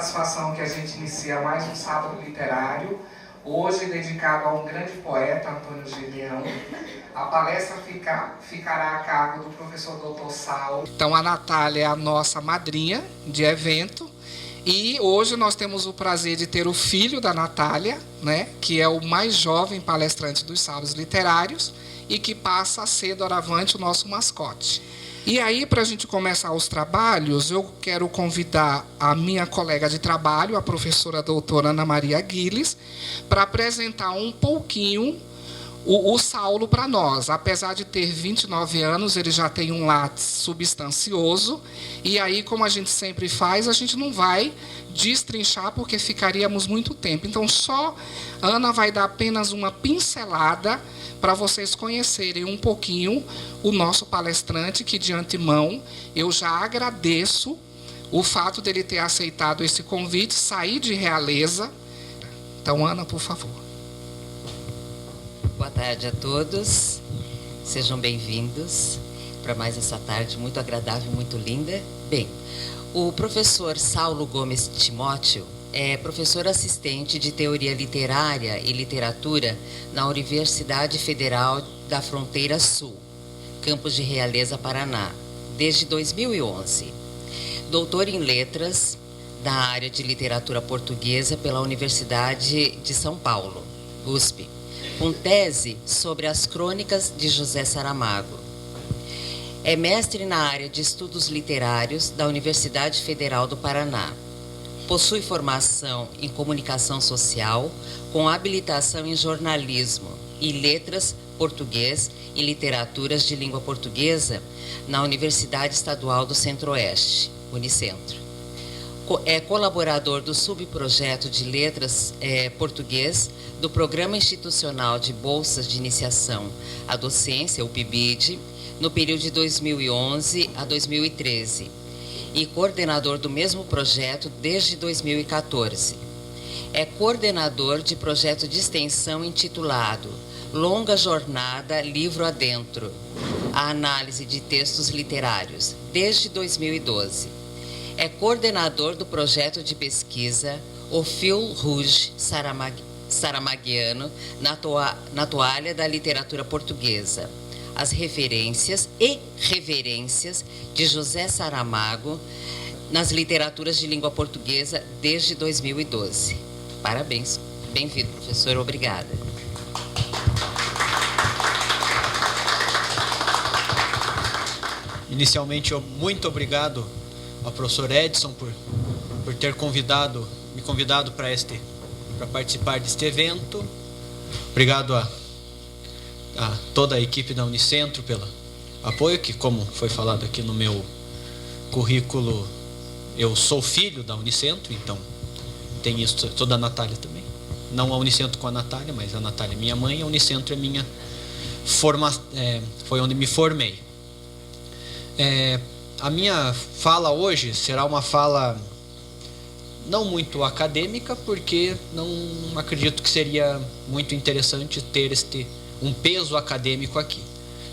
satisfação que a gente inicia mais um sábado literário, hoje dedicado a um grande poeta, Antônio Gedeão. A palestra ficará a cargo do professor Dr. Saulo. Então a Natália é a nossa madrinha de evento. E hoje nós temos o prazer de ter o filho da Natália, né, que é o mais jovem palestrante dos sábados literários e que passa a ser doravante o nosso mascote. E aí, para a gente começar os trabalhos, eu quero convidar a minha colega de trabalho, a professora doutora Ana Maria Guiles, para apresentar um pouquinho o Saulo para nós. Apesar de ter 29 anos, ele já tem um látis substancioso. E aí, como a gente sempre faz, a gente não vai destrinchar porque ficaríamos muito tempo. Então, só Ana vai dar apenas uma pincelada para vocês conhecerem um pouquinho o nosso palestrante, que de antemão eu já agradeço o fato dele ter aceitado esse convite, sair de Realeza. Então, Ana, por favor. Boa tarde a todos, sejam bem-vindos para mais essa tarde muito agradável, muito linda. Bem, o professor Saulo Gomes Timóteo é professor assistente de Teoria Literária e Literatura na Universidade Federal da Fronteira Sul, campus de Realeza, Paraná, desde 2011. Doutor em Letras da área de Literatura Portuguesa pela Universidade de São Paulo, USP, com tese sobre as crônicas de José Saramago. É mestre na área de Estudos Literários da Universidade Federal do Paraná. Possui formação em Comunicação Social, com habilitação em Jornalismo e Letras Português e Literaturas de Língua Portuguesa na Universidade Estadual do Centro-Oeste, Unicentro. É colaborador do subprojeto de Letras Português do Programa Institucional de Bolsas de Iniciação à Docência, o PIBID, no período de 2011 a 2013, e coordenador do mesmo projeto desde 2014. É coordenador de projeto de extensão intitulado Longa Jornada Livro Adentro, a análise de textos literários, desde 2012. É coordenador do projeto de pesquisa O Fil Rouge Saramaguiano na toalha da literatura portuguesa, as referências e reverências de José Saramago nas literaturas de língua portuguesa desde 2012. Parabéns. Bem-vindo, professor. Obrigada. Inicialmente, muito obrigado ao professor Edson por ter me convidado para participar deste evento. Obrigado a toda a equipe da Unicentro pelo apoio, que, como foi falado aqui no meu currículo, eu sou filho da Unicentro, então tem isso. Sou da Natália também. Não a Unicentro com a Natália, mas a Natália é minha mãe, a Unicentro é minha foi onde me formei. A minha fala hoje será uma fala não muito acadêmica, porque não acredito que seria muito interessante ter um peso acadêmico aqui.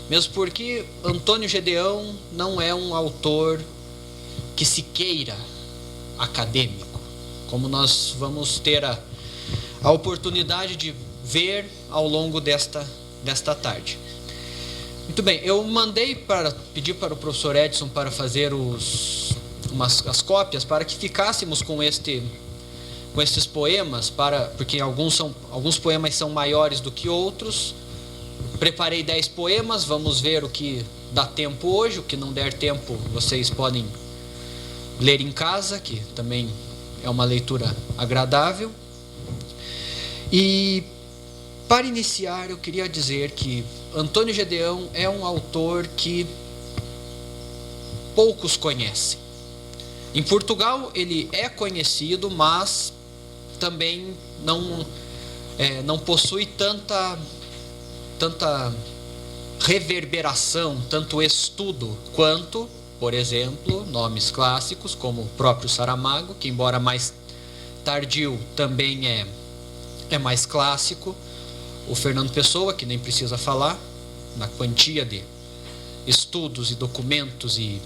Mesmo porque Antônio Gedeão não é um autor que se queira acadêmico, como nós vamos ter a oportunidade de ver ao longo desta tarde. Muito bem, eu pedi para o professor Edson para fazer as cópias, para que ficássemos com estes poemas, porque alguns poemas são maiores do que outros. Preparei 10 poemas, vamos ver o que dá tempo hoje. O que não der tempo, vocês podem ler em casa, que também é uma leitura agradável. E para iniciar, eu queria dizer que Antônio Gedeão é um autor que poucos conhecem. Em Portugal ele é conhecido, mas também não possui tanta reverberação, tanto estudo quanto, por exemplo, nomes clássicos como o próprio Saramago, que embora mais tardio também é mais clássico. O Fernando Pessoa, que nem precisa falar, na quantia de estudos e documentos e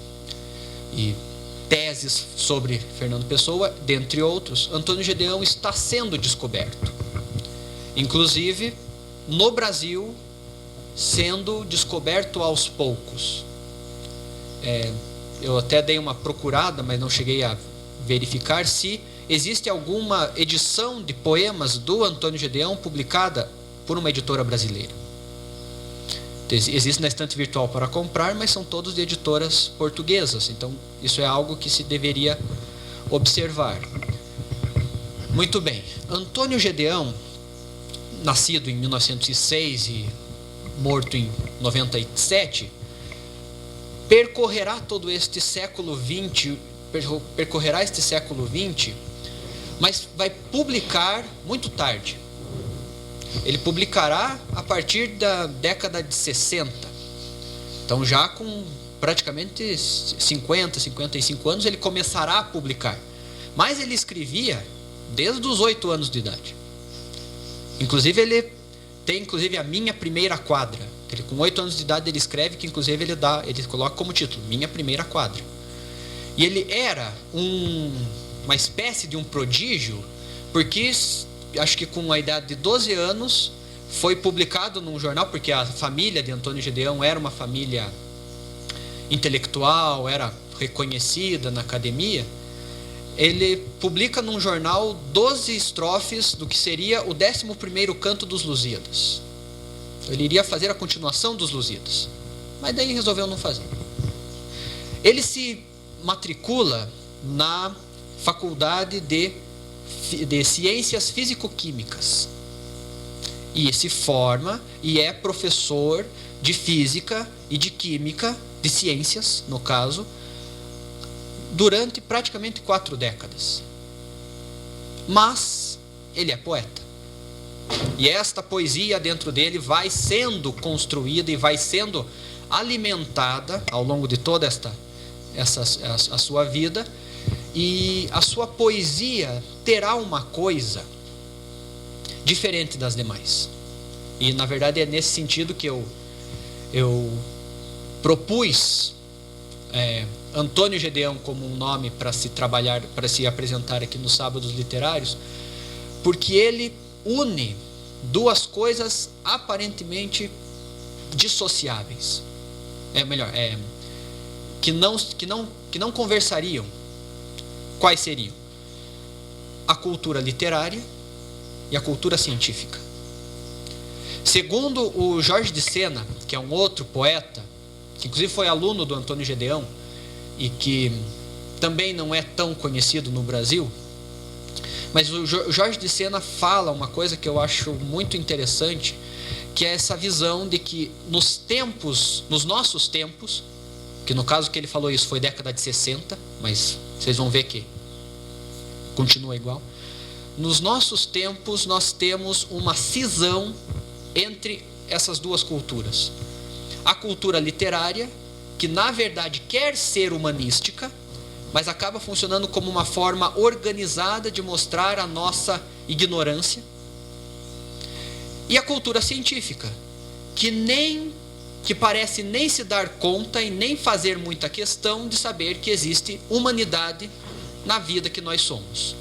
teses sobre Fernando Pessoa, dentre outros, Antônio Gedeão está sendo descoberto. Inclusive, no Brasil, sendo descoberto aos poucos. Eu até dei uma procurada, mas não cheguei a verificar se existe alguma edição de poemas do Antônio Gedeão publicada por uma editora brasileira. Existe na estante virtual para comprar, mas são todos de editoras portuguesas. Então, isso é algo que se deveria observar. Muito bem. Antônio Gedeão, nascido em 1906 e morto em 97, percorrerá todo este século XX, percorrerá este século XX, mas vai publicar muito tarde. Ele publicará a partir da década de 60. Então, já com praticamente 50, 55 anos, ele começará a publicar. Mas ele escrevia desde os 8 anos de idade. Inclusive, ele tem a Minha Primeira Quadra. Ele, com 8 anos de idade, ele escreve, que inclusive ele coloca como título, Minha Primeira Quadra. E ele era uma espécie de um prodígio, porque acho que com a idade de 12 anos foi publicado num jornal, porque a família de Antônio Gedeão era uma família intelectual, era reconhecida na academia. Ele publica num jornal 12 estrofes do que seria o 11º canto dos Lusíadas. Ele iria fazer a continuação dos Lusíadas, mas daí resolveu não fazer. Ele se matricula na Faculdade de Ciências Físico-Químicas e se forma e é professor de física e de química, de ciências, no caso, durante praticamente 4 décadas. Mas ele é poeta. E esta poesia dentro dele vai sendo construída e vai sendo alimentada ao longo de toda a sua vida. E a sua poesia terá uma coisa diferente das demais. E, na verdade, é nesse sentido que eu propus Antônio Gedeão como um nome para se trabalhar, para se apresentar aqui nos Sábados Literários, porque ele une duas coisas aparentemente dissociáveis. Que não conversariam. Quais seriam? A cultura literária e a cultura científica. Segundo o Jorge de Sena, que é um outro poeta, que inclusive foi aluno do Antônio Gedeão e que também não é tão conhecido no Brasil, mas o Jorge de Sena fala uma coisa que eu acho muito interessante, que é essa visão de que nos nossos tempos, que no caso que ele falou isso foi década de 60, mas vocês vão ver que continua igual. Nos nossos tempos nós temos uma cisão entre essas duas culturas. A cultura literária, que na verdade quer ser humanística, mas acaba funcionando como uma forma organizada de mostrar a nossa ignorância. E a cultura científica, que parece nem se dar conta e nem fazer muita questão de saber que existe humanidade na vida que nós somos.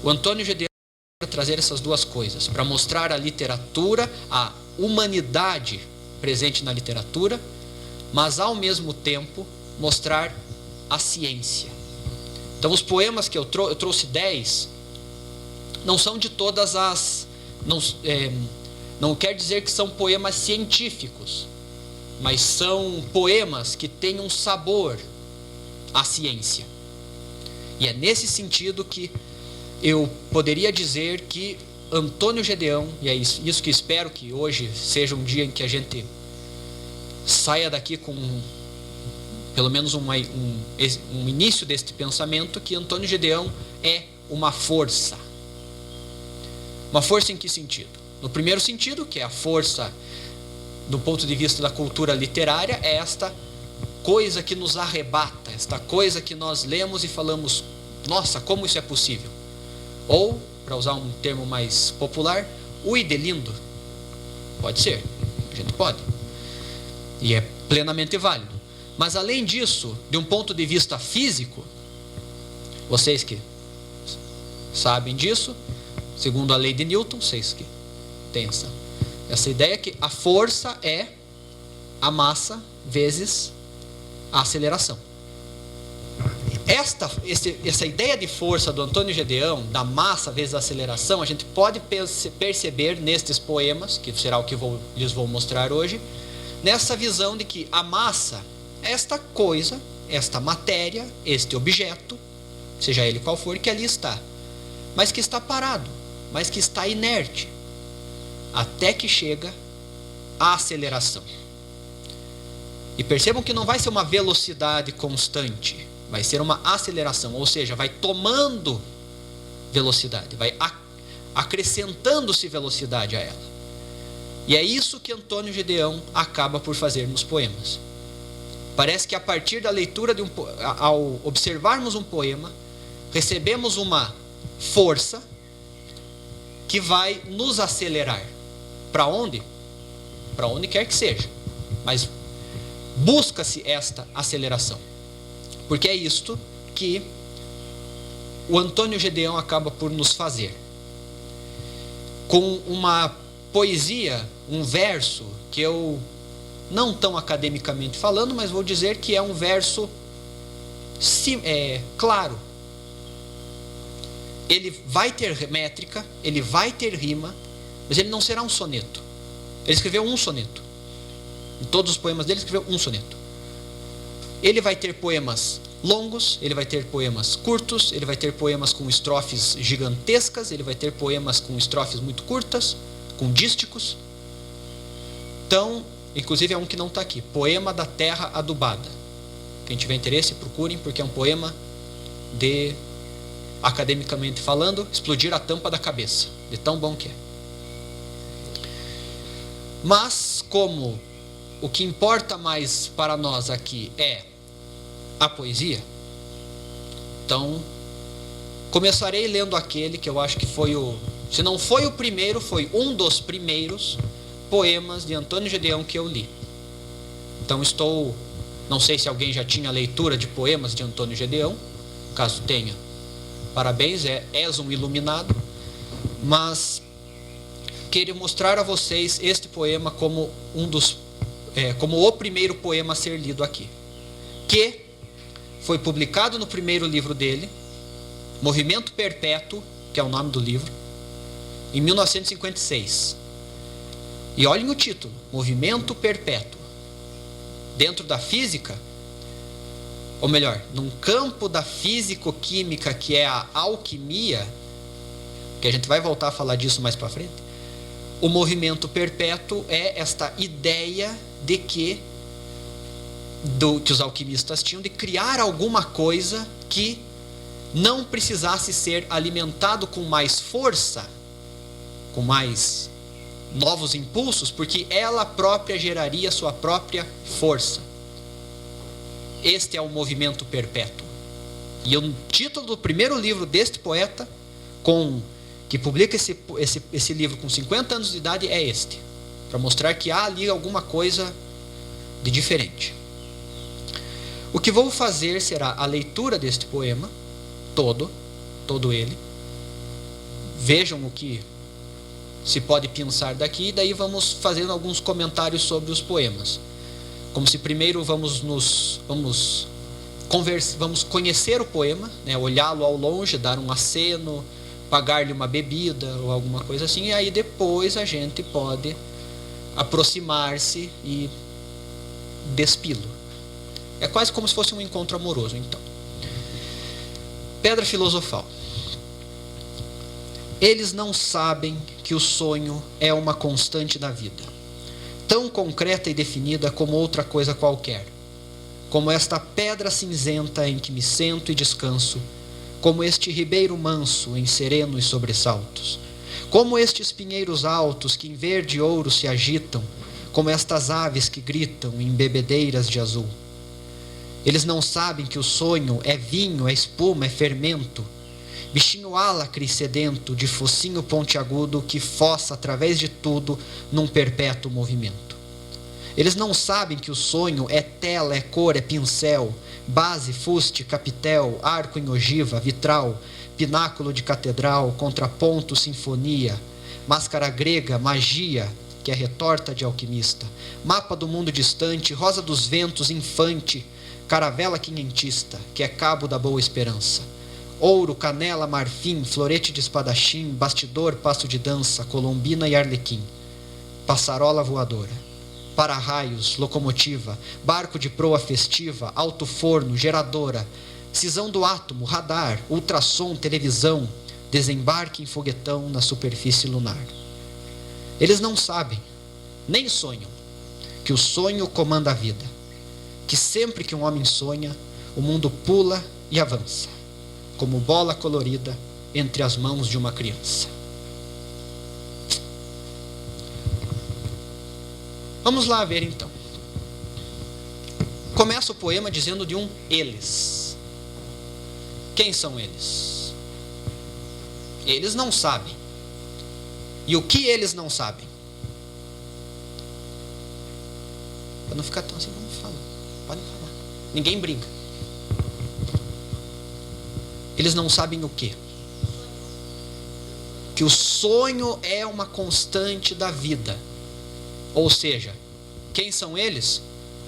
O Antônio Gedeão vai trazer essas duas coisas, para mostrar a literatura, a humanidade presente na literatura, mas ao mesmo tempo mostrar a ciência. Então os poemas que eu trouxe 10, não são de todas as... Não quer dizer que são poemas científicos, mas são poemas que têm um sabor à ciência. E é nesse sentido que eu poderia dizer que Antônio Gedeão, e é isso que espero que hoje seja um dia em que a gente saia daqui com pelo menos um início deste pensamento, que Antônio Gedeão é uma força. Uma força em que sentido? No primeiro sentido, que é a força do ponto de vista da cultura literária, é esta coisa que nos arrebata, esta coisa que nós lemos e falamos, nossa, como isso é possível? Ou, para usar um termo mais popular, ui de lindo. Pode ser, a gente pode. E é plenamente válido. Mas além disso, de um ponto de vista físico, vocês que sabem disso, segundo a lei de Newton, vocês que têm essa ideia que a força é a massa vezes a aceleração. Essa ideia de força do Antônio Gedeão, da massa vezes a aceleração, a gente pode perceber nestes poemas, que será o que lhes vou mostrar hoje, nessa visão de que a massa é esta coisa, esta matéria, este objeto, seja ele qual for, que ali está, mas que está parado, mas que está inerte, até que chega a aceleração. E percebam que não vai ser uma velocidade constante, vai ser uma aceleração, ou seja, vai tomando velocidade, vai acrescentando-se velocidade a ela. E é isso que Antônio Gedeão acaba por fazer nos poemas. Parece que a partir da leitura ao observarmos um poema, recebemos uma força que vai nos acelerar. Para onde? Para onde quer que seja. Mas busca-se esta aceleração. Porque é isto que o Antônio Gedeão acaba por nos fazer. Com uma poesia, um verso que eu, não tão academicamente falando, mas vou dizer que é um verso claro. Ele vai ter métrica, ele vai ter rima, mas ele não será um soneto. Ele escreveu um soneto. Em todos os poemas dele, ele escreveu um soneto. Ele vai ter poemas longos, ele vai ter poemas curtos, ele vai ter poemas com estrofes gigantescas, ele vai ter poemas com estrofes muito curtas, com dísticos. Então, inclusive é um que não está aqui, Poema da Terra Adubada. Quem tiver interesse, procurem, porque é um poema de, academicamente falando, explodir a tampa da cabeça, de tão bom que é. Mas, como o que importa mais para nós aqui é a poesia, então começarei lendo aquele que eu acho que foi se não foi o primeiro, foi um dos primeiros poemas de Antônio Gedeão que eu li. Então não sei se alguém já tinha leitura de poemas de Antônio Gedeão, caso tenha, parabéns, és um iluminado, mas queria mostrar a vocês este poema como como o primeiro poema a ser lido aqui, que foi publicado no primeiro livro dele, Movimento Perpétuo, que é o nome do livro, em 1956. E olhem o título, Movimento Perpétuo. Dentro da física, ou melhor, num campo da físico-química que é a alquimia, que a gente vai voltar a falar disso mais para frente, o movimento perpétuo é esta ideia de que os alquimistas tinham de criar alguma coisa que não precisasse ser alimentado com mais força, com mais novos impulsos, porque ela própria geraria sua própria força. Este é o movimento perpétuo. E o título do primeiro livro deste poeta, que publica esse livro com 50 anos de idade, é este, para mostrar que há ali alguma coisa de diferente. O que vou fazer será a leitura deste poema, todo ele. Vejam o que se pode pensar daqui, e daí vamos fazendo alguns comentários sobre os poemas. Como se primeiro vamos conhecer o poema, né, olhá-lo ao longe, dar um aceno, pagar-lhe uma bebida ou alguma coisa assim, e aí depois a gente pode aproximar-se e despi-lo. É quase como se fosse um encontro amoroso, então. Pedra filosofal. Eles não sabem que o sonho é uma constante da vida, tão concreta e definida como outra coisa qualquer, como esta pedra cinzenta em que me sento e descanso, como este ribeiro manso em serenos sobressaltos, como estes pinheiros altos que em verde ouro se agitam, como estas aves que gritam em bebedeiras de azul. Eles não sabem que o sonho é vinho, é espuma, é fermento, bichinho álacre e sedento de focinho pontiagudo que fossa através de tudo num perpétuo movimento. Eles não sabem que o sonho é tela, é cor, é pincel, base, fuste, capitel, arco em ogiva, vitral, pináculo de catedral, contraponto, sinfonia, máscara grega, magia, que é retorta de alquimista, mapa do mundo distante, rosa dos ventos, infante, caravela quinhentista, que é cabo da boa esperança, ouro, canela, marfim, florete de espadachim, bastidor, passo de dança, colombina e arlequim, passarola voadora, para-raios, locomotiva, barco de proa festiva, alto-forno, geradora, cisão do átomo, radar, ultrassom, televisão, desembarque em foguetão na superfície lunar. Eles não sabem, nem sonham, que o sonho comanda a vida, que sempre que um homem sonha, o mundo pula e avança, como bola colorida entre as mãos de uma criança. Vamos lá ver então. Começa o poema dizendo de um eles. Quem são eles? Eles não sabem. E o que eles não sabem? Para não ficar tão assim, vamos falar. Podem falar. Ninguém briga. Eles não sabem o quê? Que o sonho é uma constante da vida. Ou seja, quem são eles?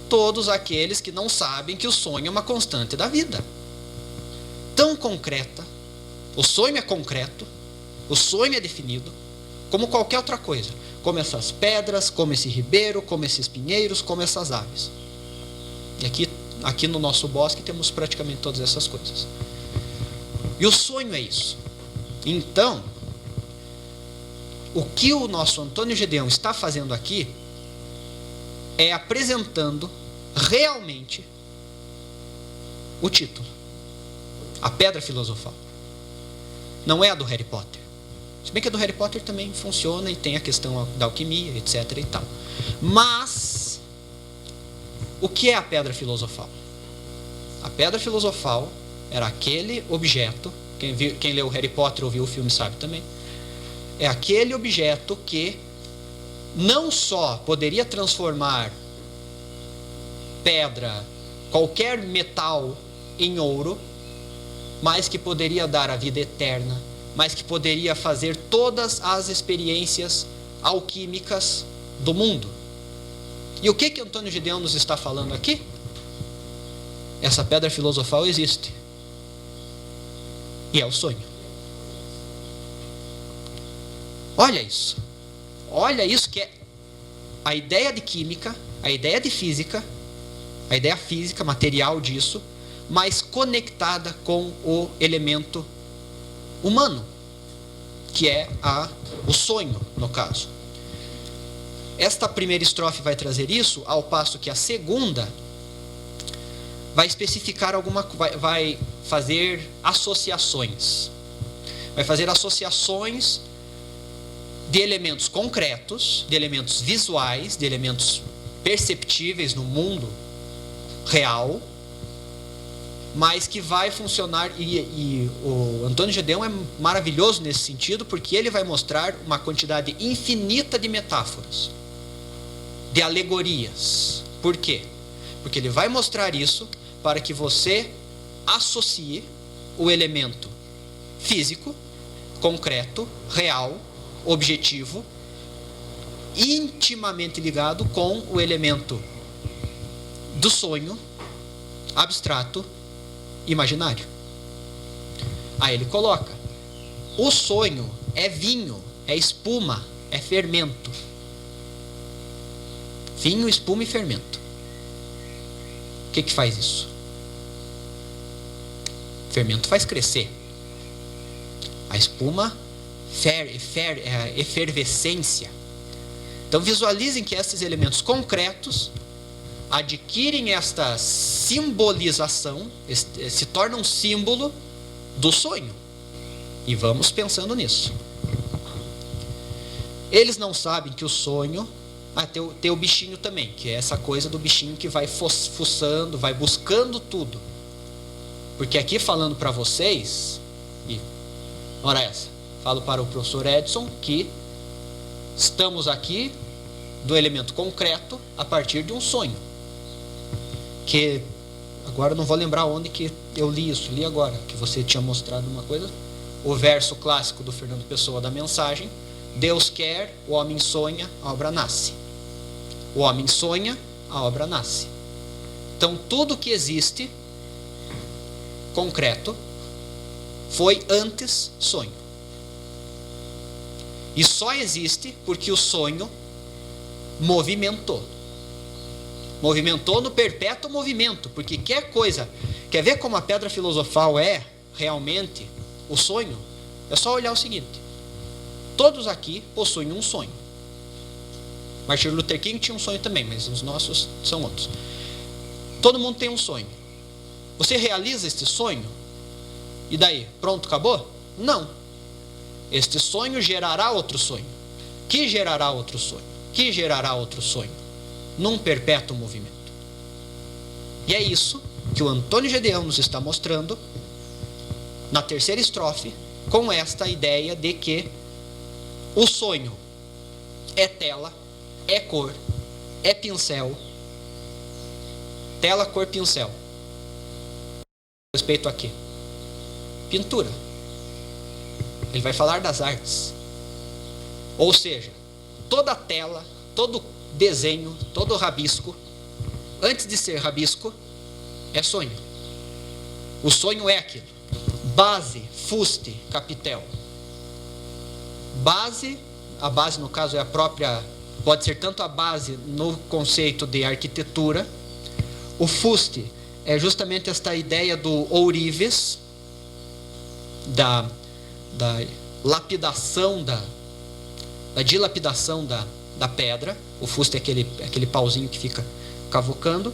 Todos aqueles que não sabem que o sonho é uma constante da vida. Tão concreta, o sonho é concreto, o sonho é definido, como qualquer outra coisa. Como essas pedras, como esse ribeiro, como esses pinheiros, como essas aves. E aqui no nosso bosque temos praticamente todas essas coisas. E o sonho é isso. Então, o que o nosso Antônio Gedeão está fazendo aqui é apresentando realmente o título, a pedra filosofal. Não é a do Harry Potter. Se bem que a do Harry Potter também funciona e tem a questão da alquimia, etc. e tal. Mas, o que é a pedra filosofal? A pedra filosofal era aquele objeto, quem leu Harry Potter ou viu o filme sabe também, é aquele objeto que não só poderia transformar pedra, qualquer metal, em ouro, mas que poderia dar a vida eterna, mas que poderia fazer todas as experiências alquímicas do mundo. E o que Antônio Gedeão nos está falando aqui? Essa pedra filosofal existe. E é o sonho. Olha isso. Olha isso que é a ideia de química, a ideia de física, a ideia física, material disso, mas conectada com o elemento humano, que é o sonho, no caso. Esta primeira estrofe vai trazer isso, ao passo que a segunda vai especificar vai fazer associações. Vai fazer associações de elementos concretos, de elementos visuais, de elementos perceptíveis no mundo real, mas que vai funcionar, e o Antônio Gedeão é maravilhoso nesse sentido, porque ele vai mostrar uma quantidade infinita de metáforas, de alegorias. Por quê? Porque ele vai mostrar isso para que você associe o elemento físico, concreto, real, objetivo, intimamente ligado com o elemento do sonho, abstrato, imaginário. Aí ele coloca: o sonho é vinho, é espuma, é fermento. Vinho, espuma e fermento. O que faz isso? Fermento faz crescer. A espuma efervescência. Então visualizem que esses elementos concretos adquirem esta simbolização, se tornam um símbolo do sonho. E vamos pensando nisso. Eles não sabem que o sonho... tem o bichinho também, que é essa coisa do bichinho que vai fuçando, vai buscando tudo. Porque aqui falando para vocês, e ora essa, falo para o professor Edson que estamos aqui do elemento concreto a partir de um sonho. Que agora eu não vou lembrar onde que eu li isso, li agora, que você tinha mostrado uma coisa. O verso clássico do Fernando Pessoa da mensagem: Deus quer, o homem sonha, a obra nasce. O homem sonha, a obra nasce. Então tudo que existe concreto foi antes sonho. E só existe porque o sonho movimentou. Movimentou no perpétuo movimento, porque quer ver como a pedra filosofal é realmente o sonho? É só olhar o seguinte: todos aqui possuem um sonho. Martin Luther King tinha um sonho também, mas os nossos são outros. Todo mundo tem um sonho. Você realiza este sonho? E daí? Pronto, acabou? Não. Este sonho gerará outro sonho, que gerará outro sonho, que gerará outro sonho, num perpétuo movimento. E é isso que o Antônio Gedeão nos está mostrando na terceira estrofe, com esta ideia de que o sonho é tela, é cor, é pincel. Tela, cor, pincel. Respeito a quê? Pintura. Ele vai falar das artes. Ou seja, toda tela, todo desenho, todo rabisco, antes de ser rabisco, é sonho. O sonho é aquilo. Base, fuste, capitel. Base, a base no caso é a própria, pode ser tanto a base no conceito de arquitetura. O fuste é justamente esta ideia do ourives, da lapidação, da dilapidação da pedra. O fuste é aquele pauzinho que fica cavucando.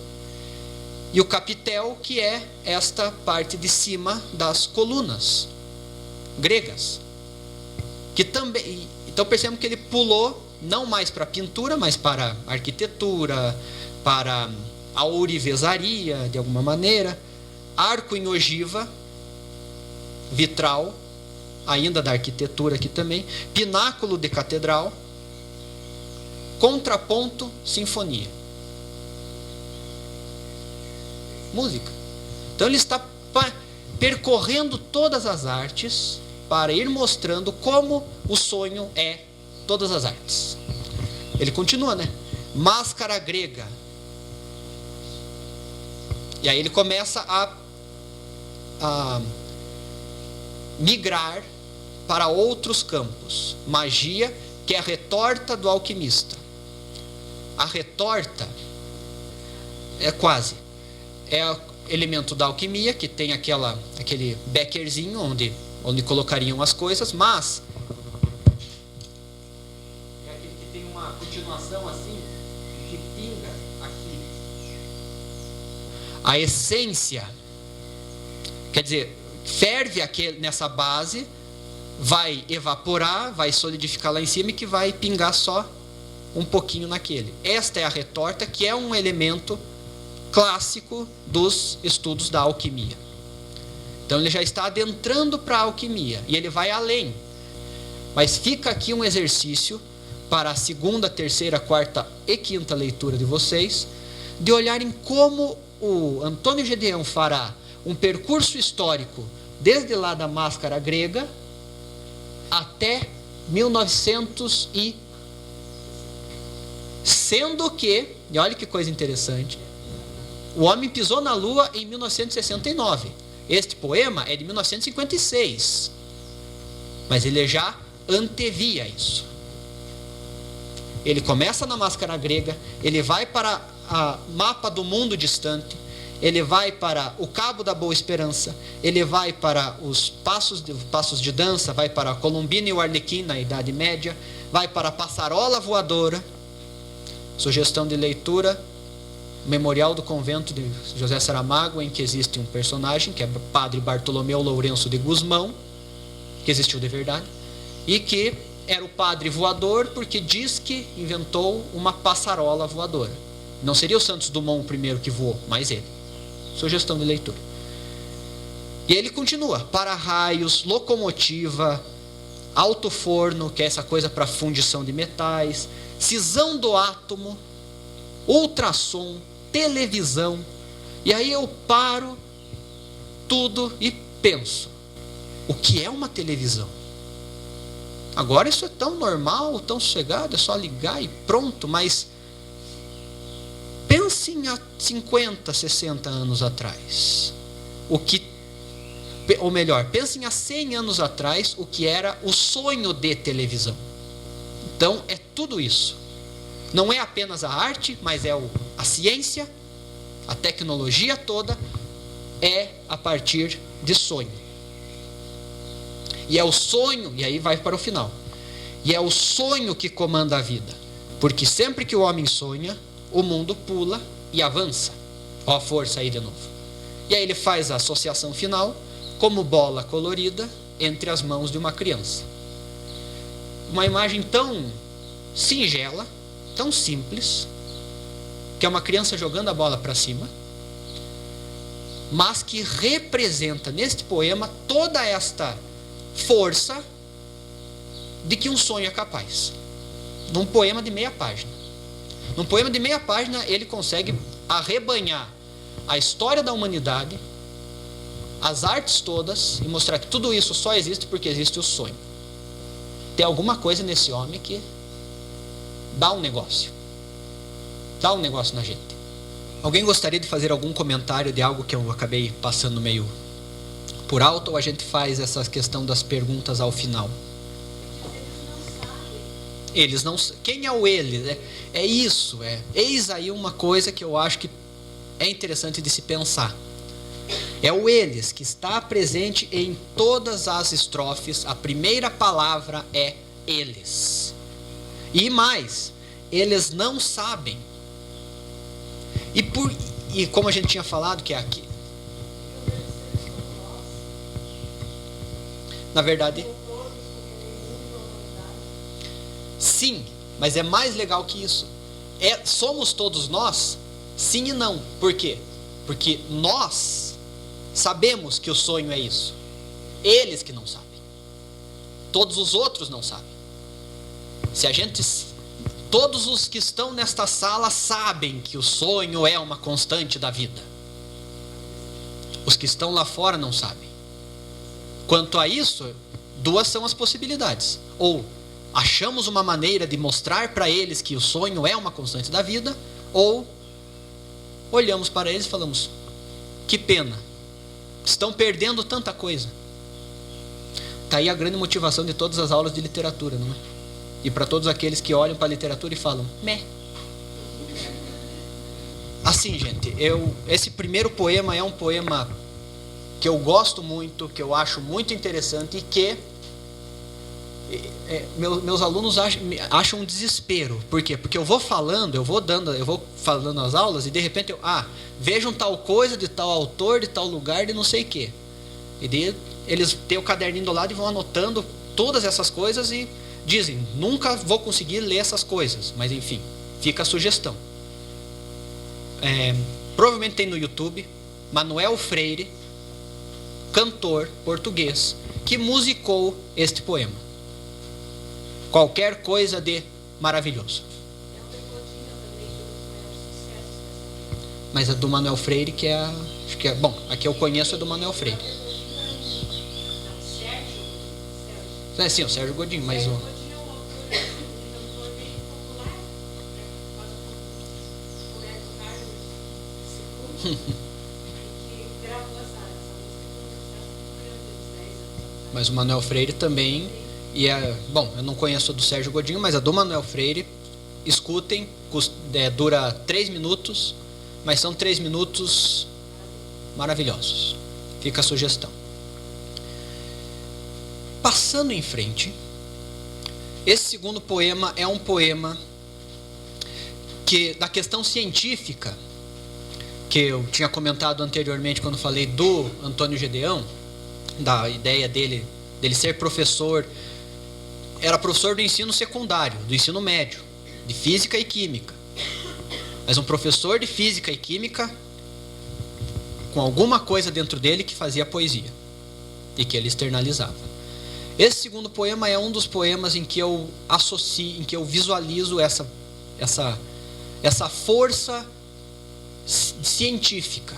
E o capitel, que é esta parte de cima das colunas gregas. Que também, então percebemos que ele pulou não mais para a pintura, mas para a arquitetura, para a ourivesaria, de alguma maneira. Arco em ogiva, vitral, ainda da arquitetura aqui também. Pináculo de catedral. Contraponto, sinfonia. Música. Então ele está percorrendo todas as artes para ir mostrando como o sonho é todas as artes. Ele continua, né? Máscara grega. E aí ele começa a migrar para outros campos. Magia, que é a retorta do alquimista. A retorta é elemento da alquimia, que tem aquele beckerzinho onde colocariam as coisas, mas é aquele que tem uma continuação assim, que pinga aqui. A essência, quer dizer, ferve nessa base, vai evaporar, vai solidificar lá em cima e que vai pingar só um pouquinho naquele. Esta é a retorta, que é um elemento clássico dos estudos da alquimia. Então ele já está adentrando para a alquimia e ele vai além. Mas fica aqui um exercício para a segunda, terceira, quarta e quinta leitura de vocês, de olharem como o Antônio Gedeão fará um percurso histórico desde lá da máscara grega até 1900 sendo que, e olha que coisa interessante, o homem pisou na Lua em 1969. Este poema é de 1956. Mas ele já antevia isso. Ele começa na máscara grega, ele vai para o mapa do mundo distante, ele vai para o Cabo da Boa Esperança, ele vai para os passos de dança, vai para a Colombina e o Arlequim na Idade Média, vai para a Passarola Voadora. Sugestão de leitura: Memorial do Convento de José Saramago, em que existe um personagem, que é Padre Bartolomeu Lourenço de Guzmão, que existiu de verdade, e que era o padre voador porque diz que inventou uma passarola voadora. Não seria o Santos Dumont o primeiro que voou, mas ele. Sugestão de leitura. E ele continua: para-raios, locomotiva, alto-forno, que é essa coisa para fundição de metais, cisão do átomo, ultrassom, televisão. E aí eu paro tudo e penso, o que é uma televisão? Agora isso é tão normal, tão sossegado, é só ligar e pronto, mas pensem há 50, 60 anos atrás. Ou melhor, pensem há 100 anos atrás o que era o sonho de televisão. Então é tudo isso. Não é apenas a arte, mas é a ciência, a tecnologia toda é a partir de sonho. E é o sonho, e aí vai para o final. E é o sonho que comanda a vida. Porque sempre que o homem sonha, o mundo pula e avança. Ó a força aí de novo. E aí ele faz a associação final como bola colorida entre as mãos de uma criança. Uma imagem tão singela, tão simples, que é uma criança jogando a bola para cima, mas que representa neste poema toda esta força de que um sonho é capaz. Num poema de meia página. Num poema de meia página ele consegue arrebanhar a história da humanidade, as artes todas, e mostrar que tudo isso só existe porque existe o sonho. Tem alguma coisa nesse homem que dá um negócio. Dá um negócio na gente. Alguém gostaria de fazer algum comentário de algo que eu acabei passando meio por alto, ou a gente faz essa questão das perguntas ao final? Eles não sabem. Quem é o eles? É isso. Eis aí uma coisa que eu acho que é interessante de se pensar. É o eles que está presente em todas as estrofes. A primeira palavra é eles. E mais, eles não sabem. E como a gente tinha falado, que é aqui. Na verdade, sim, mas é mais legal que isso. Somos todos nós? Sim e não. Por quê? Porque nós sabemos que o sonho é isso. Eles que não sabem. Todos os outros não sabem. Todos os que estão nesta sala sabem que o sonho é uma constante da vida. Os que estão lá fora não sabem. Quanto a isso, duas são as possibilidades. Ou achamos uma maneira de mostrar para eles que o sonho é uma constante da vida, ou olhamos para eles e falamos, que pena, estão perdendo tanta coisa. Está aí a grande motivação de todas as aulas de literatura, não é? E para todos aqueles que olham para a literatura e falam, meh. Assim, gente, esse primeiro poema é um poema que eu gosto muito, que eu acho muito interessante e que meus alunos acham um desespero. Por quê? Porque eu vou falando as aulas e de repente vejam tal coisa de tal autor, de tal lugar, de não sei o quê. E daí eles têm o caderninho do lado e vão anotando todas essas coisas e dizem, nunca vou conseguir ler essas coisas. Mas enfim, fica a sugestão. Provavelmente tem no YouTube, Manuel Freire, cantor português, que musicou este poema. Qualquer coisa de maravilhoso. Mas a do Manuel Freire que é bom, a que eu conheço é do Manuel Freire. Sim, o Sérgio Godinho, mas mas o Manuel Freire também. Eu não conheço a do Sérgio Godinho, mas a do Manuel Freire, escutem, dura 3 minutos, mas são 3 minutos maravilhosos. Fica a sugestão. Passando em frente, esse segundo poema é um poema da questão científica, que eu tinha comentado anteriormente quando falei do Antônio Gedeão, da ideia dele ser professor. Era professor do ensino secundário, do ensino médio, de física e química. Mas um professor de física e química com alguma coisa dentro dele que fazia poesia e que ele externalizava. Esse segundo poema é um dos poemas em que eu associo, em que eu visualizo essa força científica,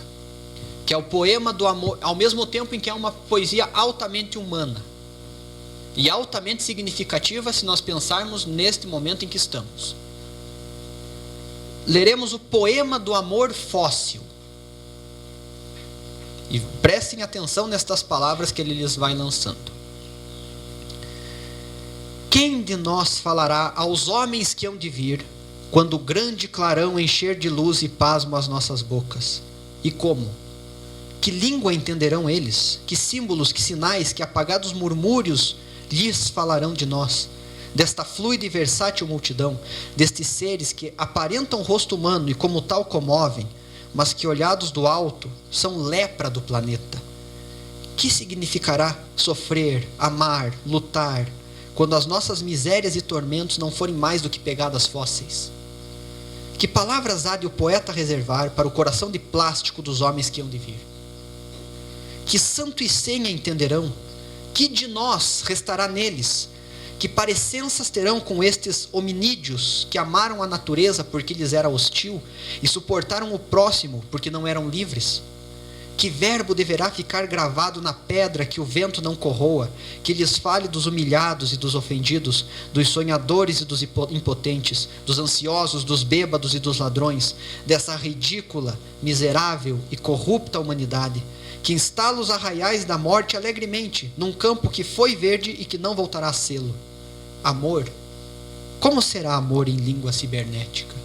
que é o poema do amor, ao mesmo tempo em que é uma poesia altamente humana e altamente significativa se nós pensarmos neste momento em que estamos. Leremos o poema do amor fóssil. E prestem atenção nestas palavras que ele lhes vai lançando. Quem de nós falará aos homens que hão de vir, quando o grande clarão encher de luz e pasmo as nossas bocas? E como? Que língua entenderão eles? Que símbolos, que sinais, que apagados murmúrios lhes falarão de nós? Desta fluida e versátil multidão, destes seres que aparentam rosto humano e como tal comovem, mas que olhados do alto são lepra do planeta. Que significará sofrer, amar, lutar, quando as nossas misérias e tormentos não forem mais do que pegadas fósseis? Que palavras há de o poeta reservar para o coração de plástico dos homens que hão de vir? Que santo e senha entenderão? Que de nós restará neles? Que parecenças terão com estes hominídeos que amaram a natureza porque lhes era hostil e suportaram o próximo porque não eram livres? Que verbo deverá ficar gravado na pedra que o vento não corroa, que lhes fale dos humilhados e dos ofendidos, dos sonhadores e dos impotentes, dos ansiosos, dos bêbados e dos ladrões, dessa ridícula, miserável e corrupta humanidade, que instala os arraiais da morte alegremente, num campo que foi verde e que não voltará a sê-lo? Amor? Como será amor em língua cibernética?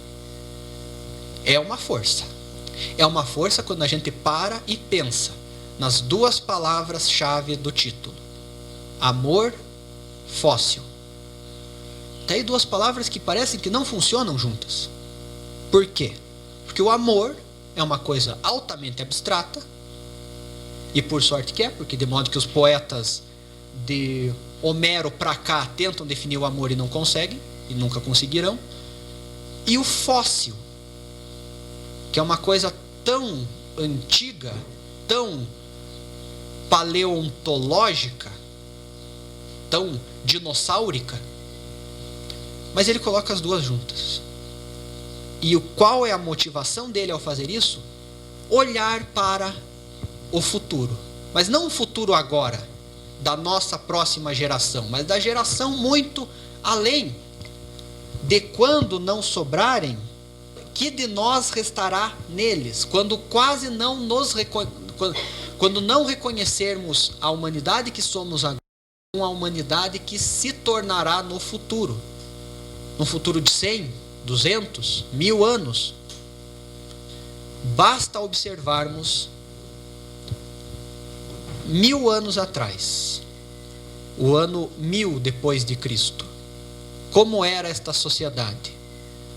É uma força. É uma força quando a gente para e pensa nas duas palavras-chave do título. Amor fóssil. Tem aí duas palavras que parecem que não funcionam juntas. Por quê? Porque o amor é uma coisa altamente abstrata, e por sorte que é, porque de modo que os poetas de Homero para cá tentam definir o amor e não conseguem, e nunca conseguirão. E o fóssil, que é uma coisa tão antiga, tão paleontológica, tão dinossáurica, mas ele coloca as duas juntas. E qual é a motivação dele ao fazer isso? Olhar para o futuro, mas não o futuro agora, da nossa próxima geração, mas da geração muito além, de quando não sobrarem, que de nós restará neles, quando quase não nos quando não reconhecermos a humanidade que somos agora, uma humanidade que se tornará no futuro de 100, 200, 1000 anos. Basta observarmos 1000 anos atrás, o ano 1000 depois de Cristo, como era esta sociedade,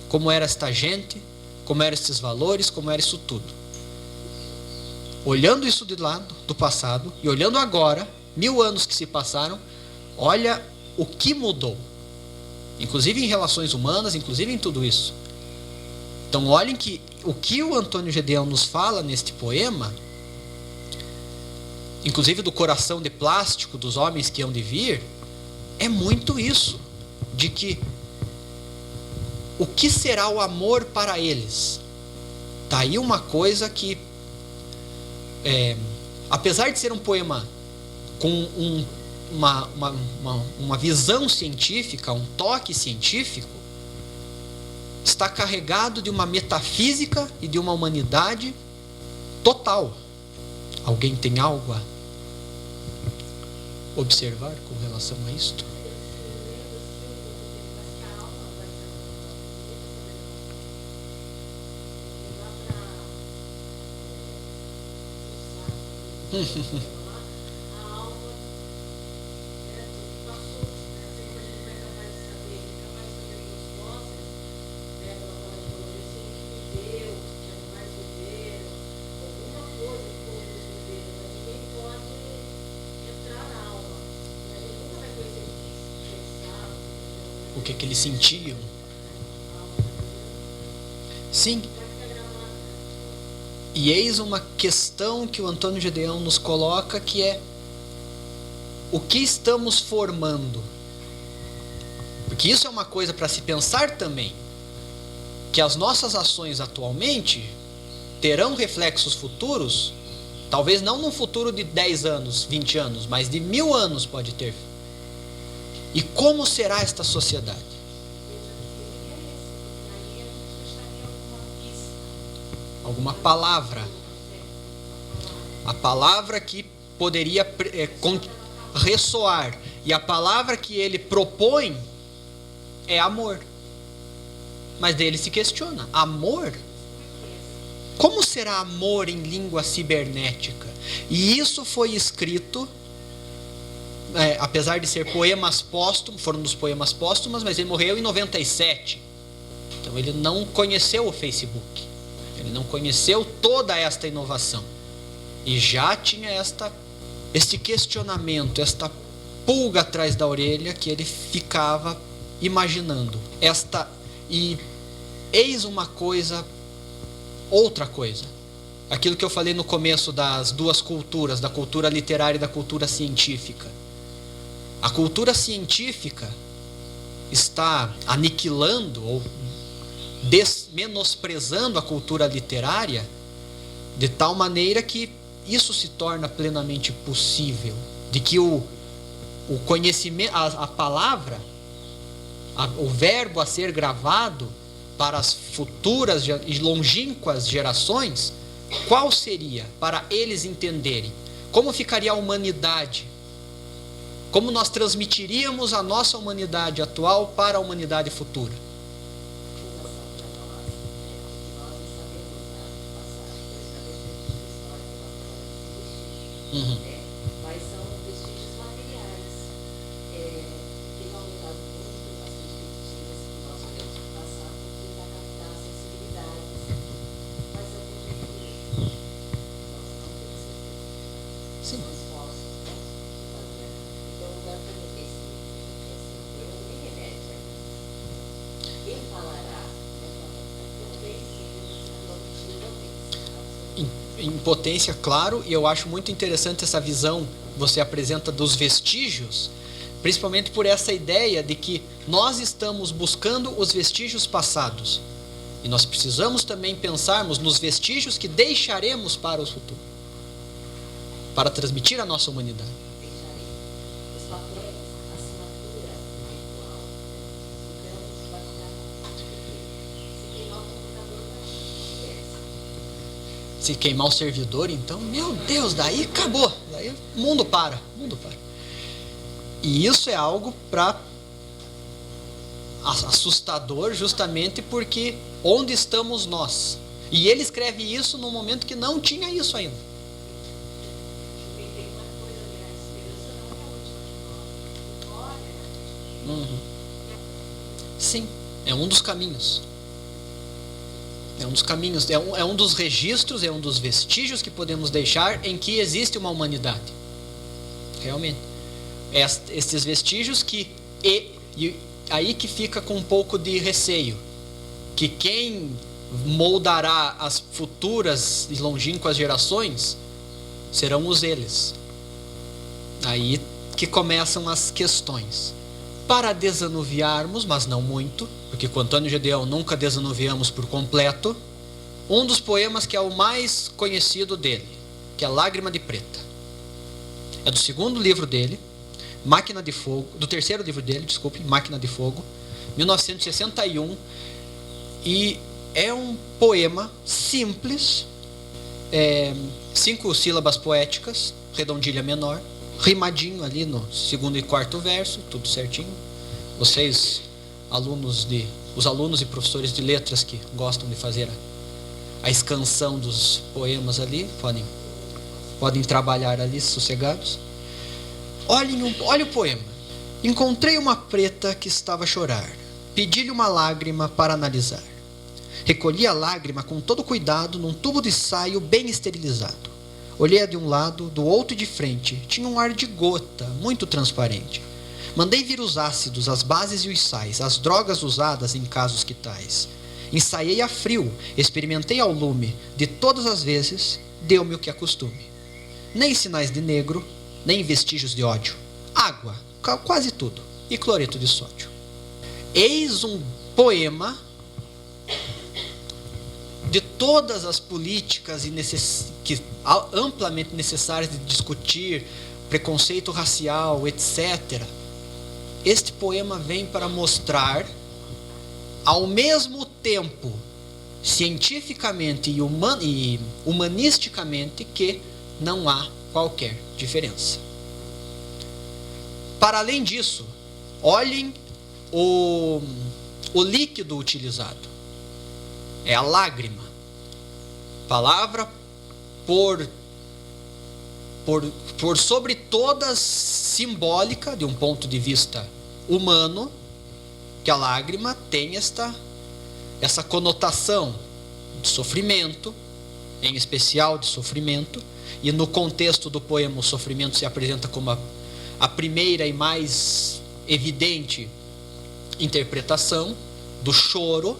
como era esta gente, como eram estes valores, como era isso tudo. Olhando isso de lado, do passado, e olhando agora, 1000 anos que se passaram, olha o que mudou, inclusive em relações humanas, inclusive em tudo isso. Então olhem que o que o Antônio Gedeão nos fala neste poema, inclusive do coração de plástico dos homens que hão de vir, é muito isso, de que o que será o amor para eles? Está aí uma coisa que, apesar de ser um poema com uma visão científica, um toque científico, está carregado de uma metafísica e de uma humanidade total. Alguém tem algo a observar com relação a isto? O que eles sentiam? Sim. E eis uma questão que o Antônio Gedeão nos coloca, que é: o que estamos formando? Porque isso é uma coisa para se pensar também, que as nossas ações atualmente terão reflexos futuros, talvez não num futuro de 10 anos, 20 anos, mas de 1000 anos pode ter. E como será esta sociedade? Alguma palavra. A palavra que poderia ressoar. E a palavra que ele propõe é amor. Mas daí ele se questiona. Amor? Como será amor em língua cibernética? E isso foi escrito, apesar de ser poemas póstumos, foram dos poemas póstumos, mas ele morreu em 97. Então ele não conheceu o Facebook. Ele não conheceu toda esta inovação. E já tinha este questionamento, esta pulga atrás da orelha que ele ficava imaginando. E eis uma coisa, outra coisa. Aquilo que eu falei no começo das duas culturas, da cultura literária e da cultura científica. A cultura científica está aniquilando ou menosprezando a cultura literária de tal maneira que isso se torna plenamente possível, de que o conhecimento, a palavra, o verbo a ser gravado para as futuras e longínquas gerações, qual seria para eles entenderem? Como ficaria a humanidade? Como nós transmitiríamos a nossa humanidade atual para a humanidade futura? Uhum. Mas são vestígios materiais. Tem aumentado muito as perspectivas que nós olhamos para o passado, porque vai captar a sensibilidade. Mas é um jeito nós não temos sensibilidade. São esforços. Então, dá para esse programa nem remete a isso. Quem falará também em potência, claro, e eu acho muito interessante essa visão que você apresenta dos vestígios, principalmente por essa ideia de que nós estamos buscando os vestígios passados e nós precisamos também pensarmos nos vestígios que deixaremos para o futuro, para transmitir a nossa humanidade. Os papéis, a assinatura virtual, então vai ficar. Se queimar o computador, vai esquece. Se queimar o servidor, então, meu Deus, daí acabou. Daí o mundo para. E isso é algo assustador, justamente porque onde estamos nós? E ele escreve isso no momento que não tinha isso ainda. Uhum. Sim, é um dos caminhos. É um dos caminhos, é um dos registros, é um dos vestígios que podemos deixar em que existe uma humanidade. Realmente. Esses vestígios e aí que fica com um pouco de receio. Que quem moldará as futuras e longínquas gerações serão eles. Aí que começam as questões. Para desanuviarmos, mas não muito, porque com Antônio Gedeão nunca desanuviamos por completo, um dos poemas que é o mais conhecido dele, que é Lágrima de Preta. É do segundo livro dele, Máquina de Fogo, do terceiro livro dele, desculpe, Máquina de Fogo, 1961, e é um poema simples, 5 sílabas poéticas, redondilha menor, rimadinho ali no segundo e quarto verso, tudo certinho. Vocês, os alunos e professores de letras que gostam de fazer a escansão dos poemas ali, podem trabalhar ali sossegados. Olhe o poema. Encontrei uma preta que estava a chorar. Pedi-lhe uma lágrima para analisar. Recolhi a lágrima com todo cuidado num tubo de saio bem esterilizado. Olhei-a de um lado, do outro e de frente. Tinha um ar de gota, muito transparente. Mandei vir os ácidos, as bases e os sais, as drogas usadas em casos que tais. Ensaiei a frio, experimentei ao lume. De todas as vezes, deu-me o que é costume. Nem sinais de negro, nem vestígios de ódio. água, quase tudo, e cloreto de sódio. Eis um poema de todas as políticas amplamente necessárias de discutir preconceito racial, etc. Este poema vem para mostrar, ao mesmo tempo, cientificamente e humanisticamente, que não há qualquer diferença. Para além disso, olhem o líquido utilizado. É a lágrima. Palavra por sobre todas simbólica, de um ponto de vista humano, que a lágrima tem essa conotação de sofrimento, em especial de sofrimento, e no contexto do poema o sofrimento se apresenta como a primeira e mais evidente interpretação do choro.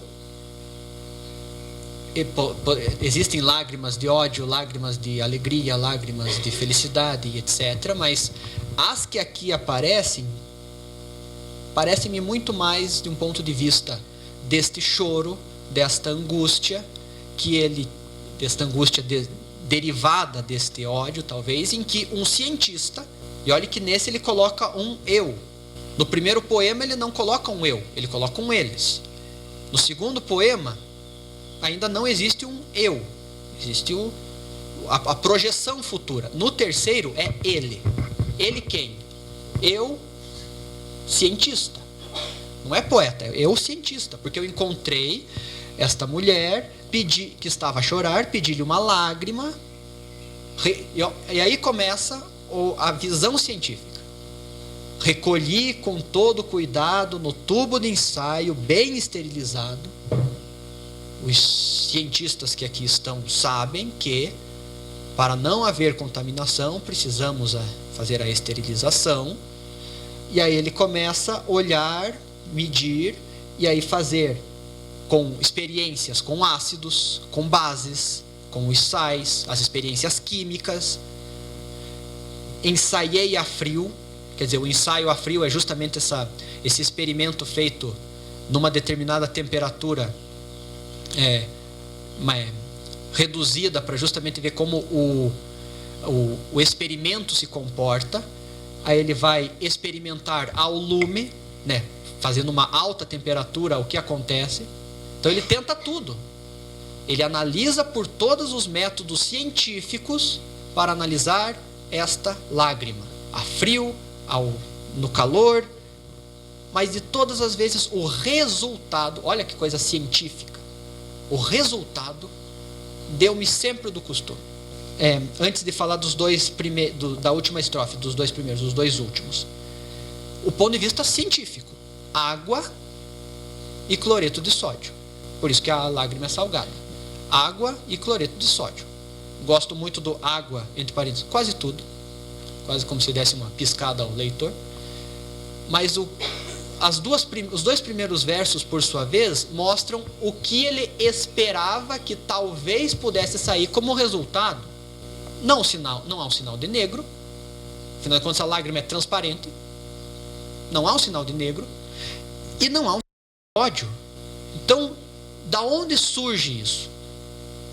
Existem lágrimas de ódio, lágrimas de alegria, lágrimas de felicidade, etc. Mas as que aqui aparecem, parecem-me muito mais de um ponto de vista deste choro, desta angústia, derivada deste ódio, talvez, em que um cientista, e olhe que nesse ele coloca um eu. No primeiro poema ele não coloca um eu, ele coloca um eles. No segundo poema, ainda não existe um eu, existe a projeção futura. No terceiro é ele. Ele quem? Eu, cientista. Não é poeta, é eu, cientista. Porque eu encontrei esta mulher, que estava a chorar, pedi-lhe uma lágrima, e aí começa a visão científica. Recolhi com todo cuidado no tubo de ensaio, bem esterilizado. Os cientistas que aqui estão sabem que, para não haver contaminação, precisamos fazer a esterilização. E aí ele começa a olhar, medir, e aí fazer com experiências com ácidos, com bases, com os sais, as experiências químicas. Ensaiei a frio, quer dizer, o ensaio a frio é justamente esse experimento feito numa determinada temperatura reduzida, para justamente ver como o experimento se comporta. Aí ele vai experimentar ao lume, né, fazendo uma alta temperatura, o que acontece. Então ele tenta tudo. Ele analisa por todos os métodos científicos para analisar esta lágrima, a frio, no calor, mas de todas as vezes o resultado, olha que coisa científica, o resultado deu-me sempre o do costume. Antes de falar da última estrofe, dos dois primeiros, dos dois últimos, o ponto de vista científico: água e cloreto de sódio. Por isso que a lágrima é salgada. Água e cloreto de sódio. Gosto muito do água, entre parênteses, quase tudo, quase como se desse uma piscada ao leitor. Mas os dois primeiros versos, por sua vez, mostram o que ele esperava que talvez pudesse sair como resultado. Não há um sinal de negro, afinal de contas a lágrima é transparente, não há um sinal de negro, e não há um sinal de ódio. Então, da onde surge isso?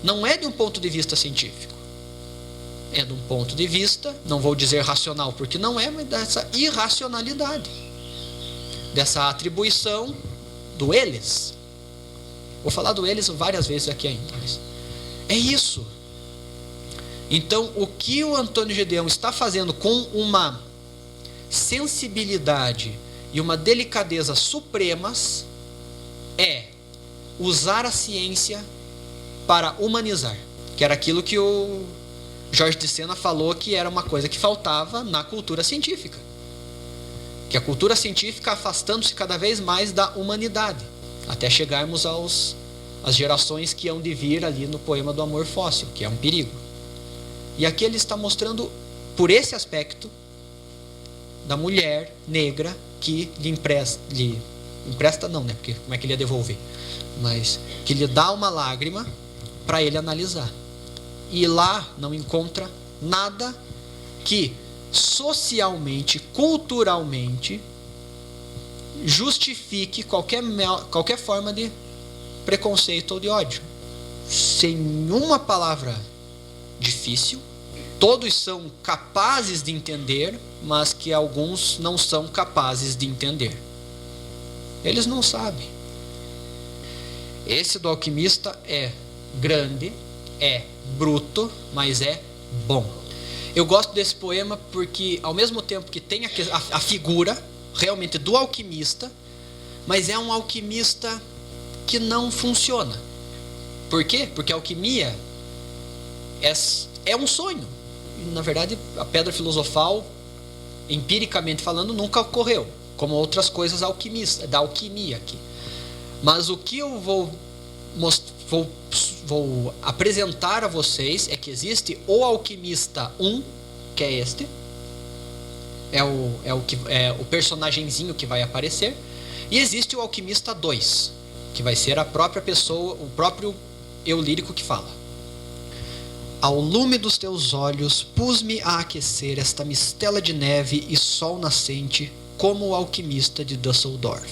Não é de um ponto de vista científico, é de um ponto de vista, não vou dizer racional porque não é, mas dessa irracionalidade, dessa atribuição do eles. Vou falar do eles várias vezes aqui ainda, mas é isso. Então, o que o Antônio Gedeão está fazendo com uma sensibilidade e uma delicadeza supremas é usar a ciência para humanizar, que era aquilo que o Jorge de Sena falou que era uma coisa que faltava na cultura científica. Que a cultura científica afastando-se cada vez mais da humanidade, até chegarmos às gerações que hão de vir ali no poema do Amor Fóssil, que é um perigo. E aqui ele está mostrando, por esse aspecto, da mulher negra que lhe empresta não, né? Porque como é que ele ia devolver? Mas que lhe dá uma lágrima para ele analisar. E lá não encontra nada que socialmente, culturalmente, justifique qualquer forma de preconceito ou de ódio. Sem uma palavra difícil, todos são capazes de entender, mas que alguns não são capazes de entender. Eles não sabem. Esse do alquimista é grande, é bruto, mas é bom. Eu gosto desse poema porque, ao mesmo tempo que tem a figura realmente do alquimista, mas é um alquimista que não funciona. Por quê? Porque a alquimia é um sonho. E, na verdade, a pedra filosofal, empiricamente falando, nunca ocorreu, como outras coisas da alquimia aqui. Mas o que eu vou apresentar a vocês é que existe o alquimista 1, que é este, é o personagenzinho que vai aparecer, e existe o alquimista 2, que vai ser a própria pessoa, o próprio eu lírico que fala. Ao lume dos teus olhos pus-me a aquecer esta mistela de neve e sol nascente, como o alquimista de Düsseldorf,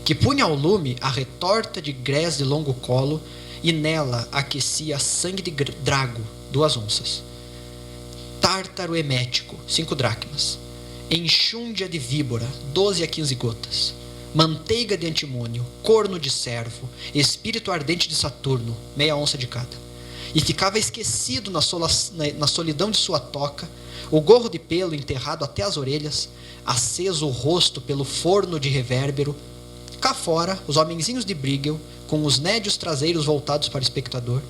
que punha ao lume a retorta de grés de longo colo e nela aquecia sangue de drago, 2 onças, tártaro emético, 5 dracmas, enxúndia de víbora, 12 a 15 gotas, manteiga de antimônio, corno de cervo, espírito ardente de Saturno, meia onça de cada. E ficava esquecido na solidão de sua toca, o gorro de pelo enterrado até as orelhas, aceso o rosto pelo forno de revérbero. Cá fora, os homenzinhos de Brigel, com os nédios traseiros voltados para o espectador,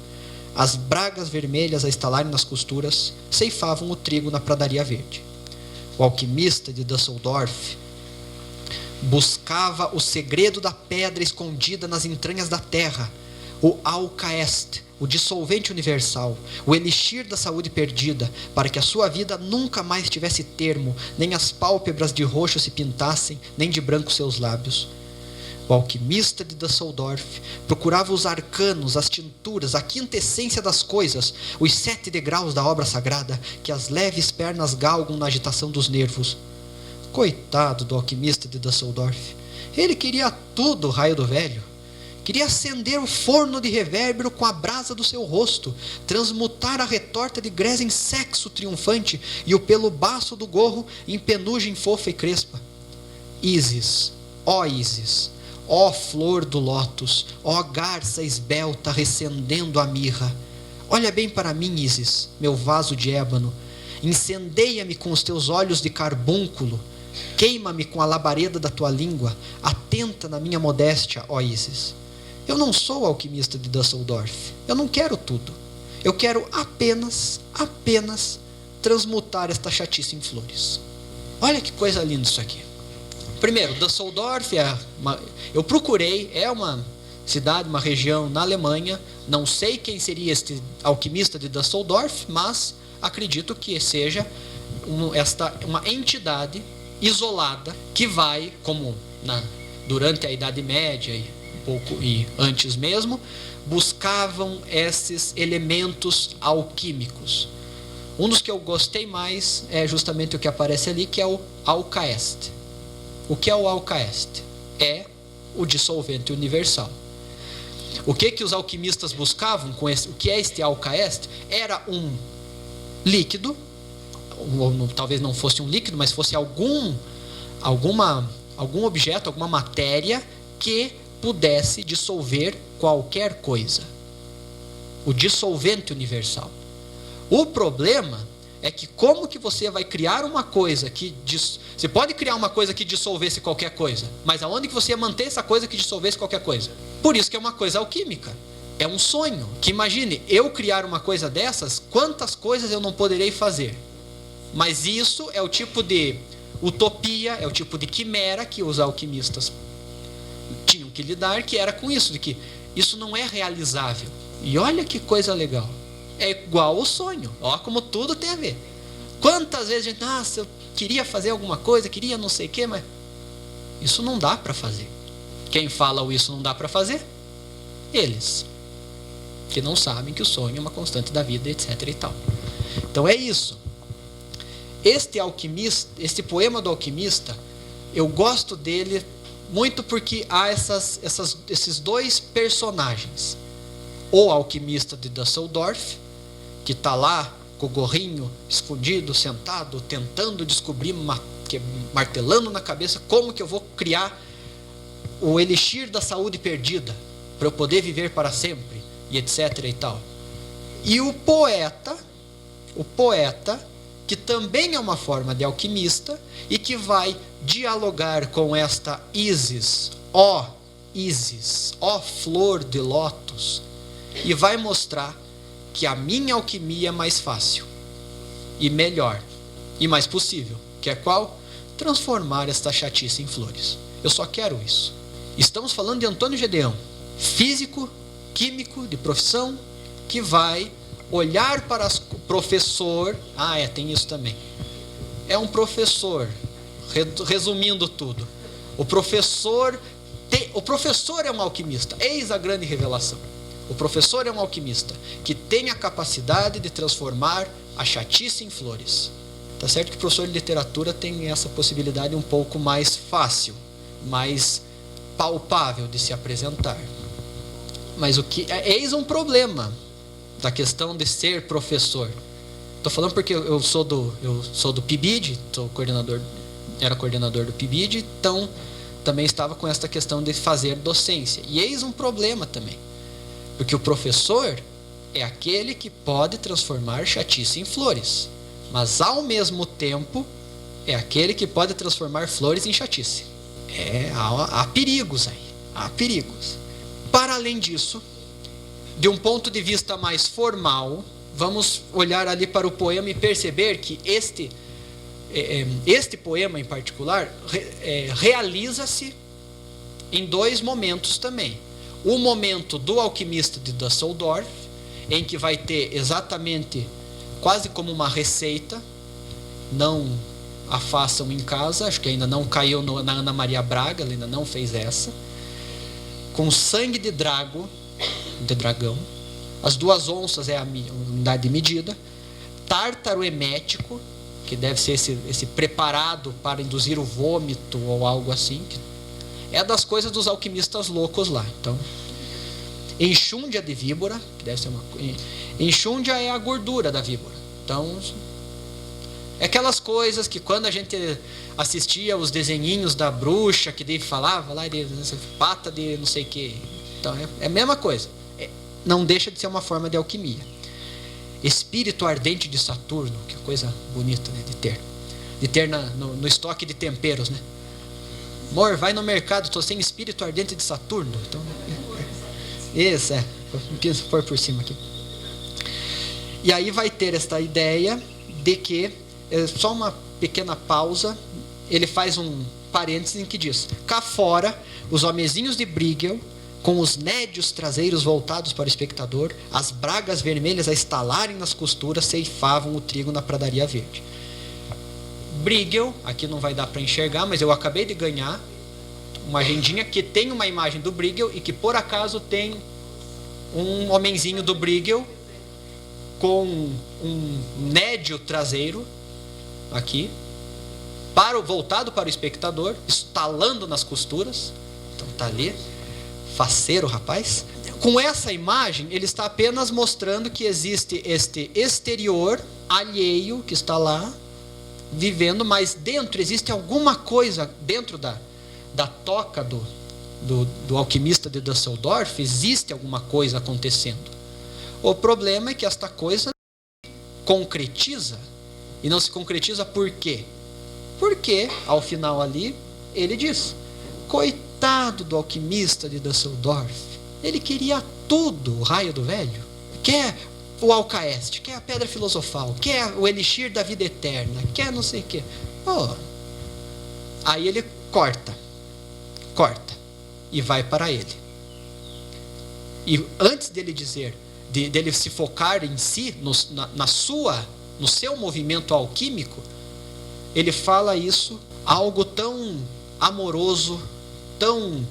as bragas vermelhas a estalarem nas costuras, ceifavam o trigo na pradaria verde. O alquimista de Düsseldorf buscava o segredo da pedra escondida nas entranhas da terra, o Alcaeste, o dissolvente universal, o elixir da saúde perdida, para que a sua vida nunca mais tivesse termo, nem as pálpebras de roxo se pintassem, nem de branco seus lábios. O alquimista de Düsseldorf procurava os arcanos, as tinturas, a quinta essência das coisas, os 7 degraus da obra sagrada, que as leves pernas galgam na agitação dos nervos. Coitado do alquimista de Düsseldorf. Ele queria tudo, raio do velho. Queria acender o forno de revérbero com a brasa do seu rosto, transmutar a retorta de grés em sexo triunfante e o pelo baço do gorro em penugem fofa e crespa. Ísis, ó Ísis, ó flor do lótus, ó garça esbelta recendendo a mirra. Olha bem para mim, Ísis, meu vaso de ébano. Incendeia-me com os teus olhos de carbúnculo. Queima-me com a labareda da tua língua. Atenta na minha modéstia, ó Ísis. Eu não sou alquimista de Düsseldorf. Eu não quero tudo. Eu quero apenas transmutar esta chatice em flores. Olha que coisa linda isso aqui. Primeiro, Düsseldorf eu procurei, é uma cidade, uma região na Alemanha. Não sei quem seria este alquimista de Düsseldorf, mas acredito que seja uma entidade isolada que vai, como durante a Idade Média e antes mesmo, buscavam esses elementos alquímicos. Um dos que eu gostei mais é justamente o que aparece ali, que é o Alcaeste. O que é o Alcaeste? É o dissolvente universal. O que os alquimistas buscavam com o que é este Alcaeste? Era um líquido, ou talvez não fosse um líquido, mas fosse algum objeto, alguma matéria que pudesse dissolver qualquer coisa. O dissolvente universal. O problema é que como que você vai criar uma coisa que... Você pode criar uma coisa que dissolvesse qualquer coisa, mas aonde que você ia manter essa coisa que dissolvesse qualquer coisa? Por isso que é uma coisa alquímica. É um sonho. Que imagine, eu criar uma coisa dessas, quantas coisas eu não poderei fazer? Mas isso é o tipo de utopia, é o tipo de quimera que os alquimistas tinham que lidar, que era com isso, de que isso não é realizável. E olha que coisa legal. É igual o sonho. Olha como tudo tem a ver. Quantas vezes a gente, nossa, eu queria fazer alguma coisa, queria não sei o que, mas isso não dá para fazer. Quem fala o isso não dá para fazer? Eles. Que não sabem que o sonho é uma constante da vida, etc e tal. Então é isso. este poema do alquimista, eu gosto dele muito porque há esses dois personagens. O alquimista de Düsseldorf, que está lá com o gorrinho escondido, sentado, tentando descobrir, martelando na cabeça como que eu vou criar o elixir da saúde perdida, para eu poder viver para sempre, e etc e tal. E o poeta, que também é uma forma de alquimista, e que vai dialogar com esta Ísis, ó flor de lótus, e vai mostrar que a minha alquimia é mais fácil, e melhor, e mais possível, que é qual? Transformar esta chatice em flores. Eu só quero isso. Estamos falando de Antônio Gedeão, físico, químico, de profissão, que vai olhar para o professor. Tem isso também. É um professor, resumindo tudo. O professor é um alquimista. Eis a grande revelação. O professor é um alquimista que tem a capacidade de transformar a chatice em flores. Tá certo que o professor de literatura tem essa possibilidade um pouco mais fácil, mais palpável de se apresentar. Mas eis um problema da questão de ser professor. Estou falando porque eu sou do PIBID, era coordenador do PIBID, então também estava com esta questão de fazer docência. E eis um problema também, porque o professor é aquele que pode transformar chatice em flores, mas ao mesmo tempo é aquele que pode transformar flores em chatice. Há perigos aí, há perigos. Para além disso, de um ponto de vista mais formal, vamos olhar ali para o poema e perceber que este poema em particular realiza-se em dois momentos também. O momento do alquimista de Düsseldorf, em que vai ter exatamente quase como uma receita, não a façam em casa, acho que ainda não caiu na Ana Maria Braga, ela ainda não fez essa, com sangue de dragão, as 2 onças é a unidade de medida, tártaro emético, que deve ser esse preparado para induzir o vômito ou algo assim, é das coisas dos alquimistas loucos lá. Então, enxúndia de víbora, que deve ser enxúndia é a gordura da víbora. Então, é aquelas coisas que quando a gente assistia os desenhinhos da bruxa, que daí falava lá de pata de não sei o que. Então, é a mesma coisa. Não deixa de ser uma forma de alquimia. Espírito ardente de Saturno, que coisa bonita, né, de ter no estoque de temperos, né? Amor, vai no mercado, estou sem espírito ardente de Saturno. Então, isso quis pôr por cima aqui. E aí vai ter esta ideia de que, só uma pequena pausa, ele faz um parênteses em que diz: cá fora, os homenzinhos de Bruegel, com os nédios traseiros voltados para o espectador, as bragas vermelhas a estalarem nas costuras, ceifavam o trigo na pradaria verde. Bruegel, aqui não vai dar para enxergar, mas eu acabei de ganhar uma agendinha que tem uma imagem do Bruegel e que por acaso tem um homenzinho do Bruegel com um nédio traseiro aqui, voltado para o espectador, estalando nas costuras. Então tá ali, faceiro, rapaz. Com essa imagem, ele está apenas mostrando que existe este exterior alheio que está lá vivendo, mas dentro existe alguma coisa, dentro da toca do alquimista de Düsseldorf, existe alguma coisa acontecendo. O problema é que esta coisa concretiza, e não se concretiza por quê? Porque, ao final ali, ele diz: coitado do alquimista de Düsseldorf, ele queria tudo, o raio do velho. Quer o alcaeste, quer a pedra filosofal, quer o elixir da vida eterna, quer não sei o quê. Aí ele corta, e vai para ele. E antes dele dizer, dele se focar em si, no seu movimento alquímico, ele fala isso, algo tão amoroso, tão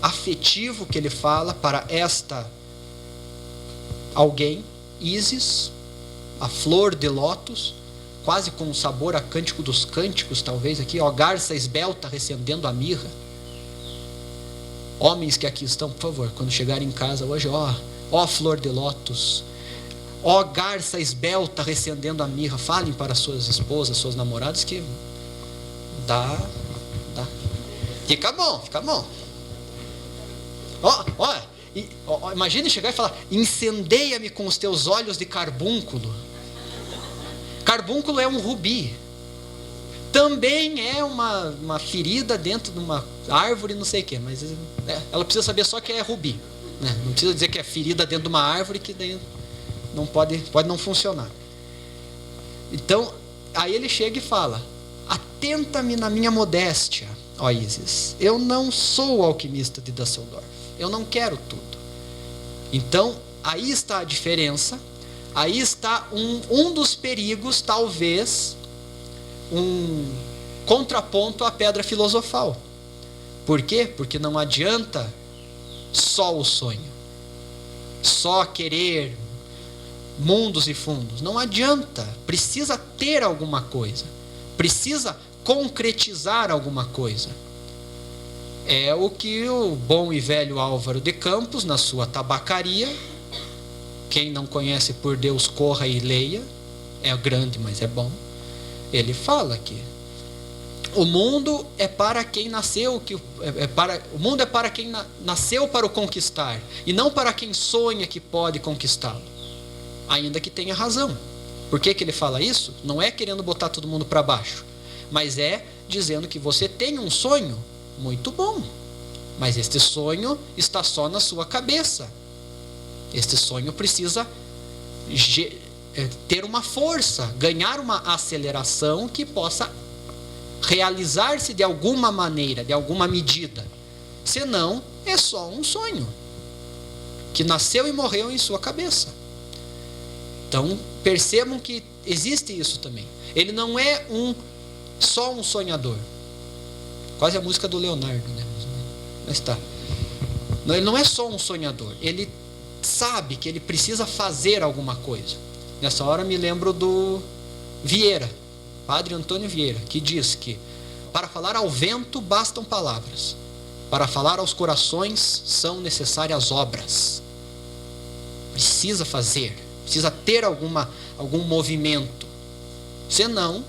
afetivo, que ele fala para esta alguém, Ísis, a flor de lótus, quase com um sabor a Cântico dos Cânticos, talvez aqui, ó, garça esbelta recendendo a mirra. Homens que aqui estão, por favor, quando chegarem em casa hoje, ó flor de lótus, ó garça esbelta recendendo a mirra, falem para suas esposas, suas namoradas que dá. Fica bom. Imagine chegar e falar: incendeia-me com os teus olhos de carbúnculo. Carbúnculo é um rubi. Também é uma ferida dentro de uma árvore, não sei o que, mas ela precisa saber só que é rubi, né? Não precisa dizer que é ferida dentro de uma árvore, que daí não pode não funcionar. Então, aí ele chega e fala: atenta-me na minha modéstia, ó Ísis. Eu não sou o alquimista de Düsseldorf. Eu não quero tudo. Então, aí está a diferença. Aí está um dos perigos, talvez, um contraponto à pedra filosofal. Por quê? Porque não adianta só o sonho, só querer mundos e fundos. Não adianta. Precisa ter alguma coisa. Precisa concretizar alguma coisa. É o que o bom e velho Álvaro de Campos, na sua Tabacaria, quem não conhece, por Deus, corra e leia, é grande, mas é bom. Ele fala que o mundo é para quem nasceu, o mundo é para quem nasceu para o conquistar, e não para quem sonha que pode conquistá-lo, ainda que tenha razão. Por que ele fala isso? Não é querendo botar todo mundo para baixo, mas é dizendo que você tem um sonho muito bom, mas este sonho está só na sua cabeça. Este sonho precisa ter uma força, ganhar uma aceleração que possa realizar-se de alguma maneira, de alguma medida. Senão, é só um sonho que nasceu e morreu em sua cabeça. Então, percebam que existe isso também. Ele não é só um sonhador. Quase a música do Leonardo, né? Mas tá. Ele não é só um sonhador. Ele sabe que ele precisa fazer alguma coisa. Nessa hora me lembro do Vieira, Padre Antônio Vieira, que diz que para falar ao vento bastam palavras, para falar aos corações são necessárias obras. Precisa fazer, precisa ter algum movimento. Senão,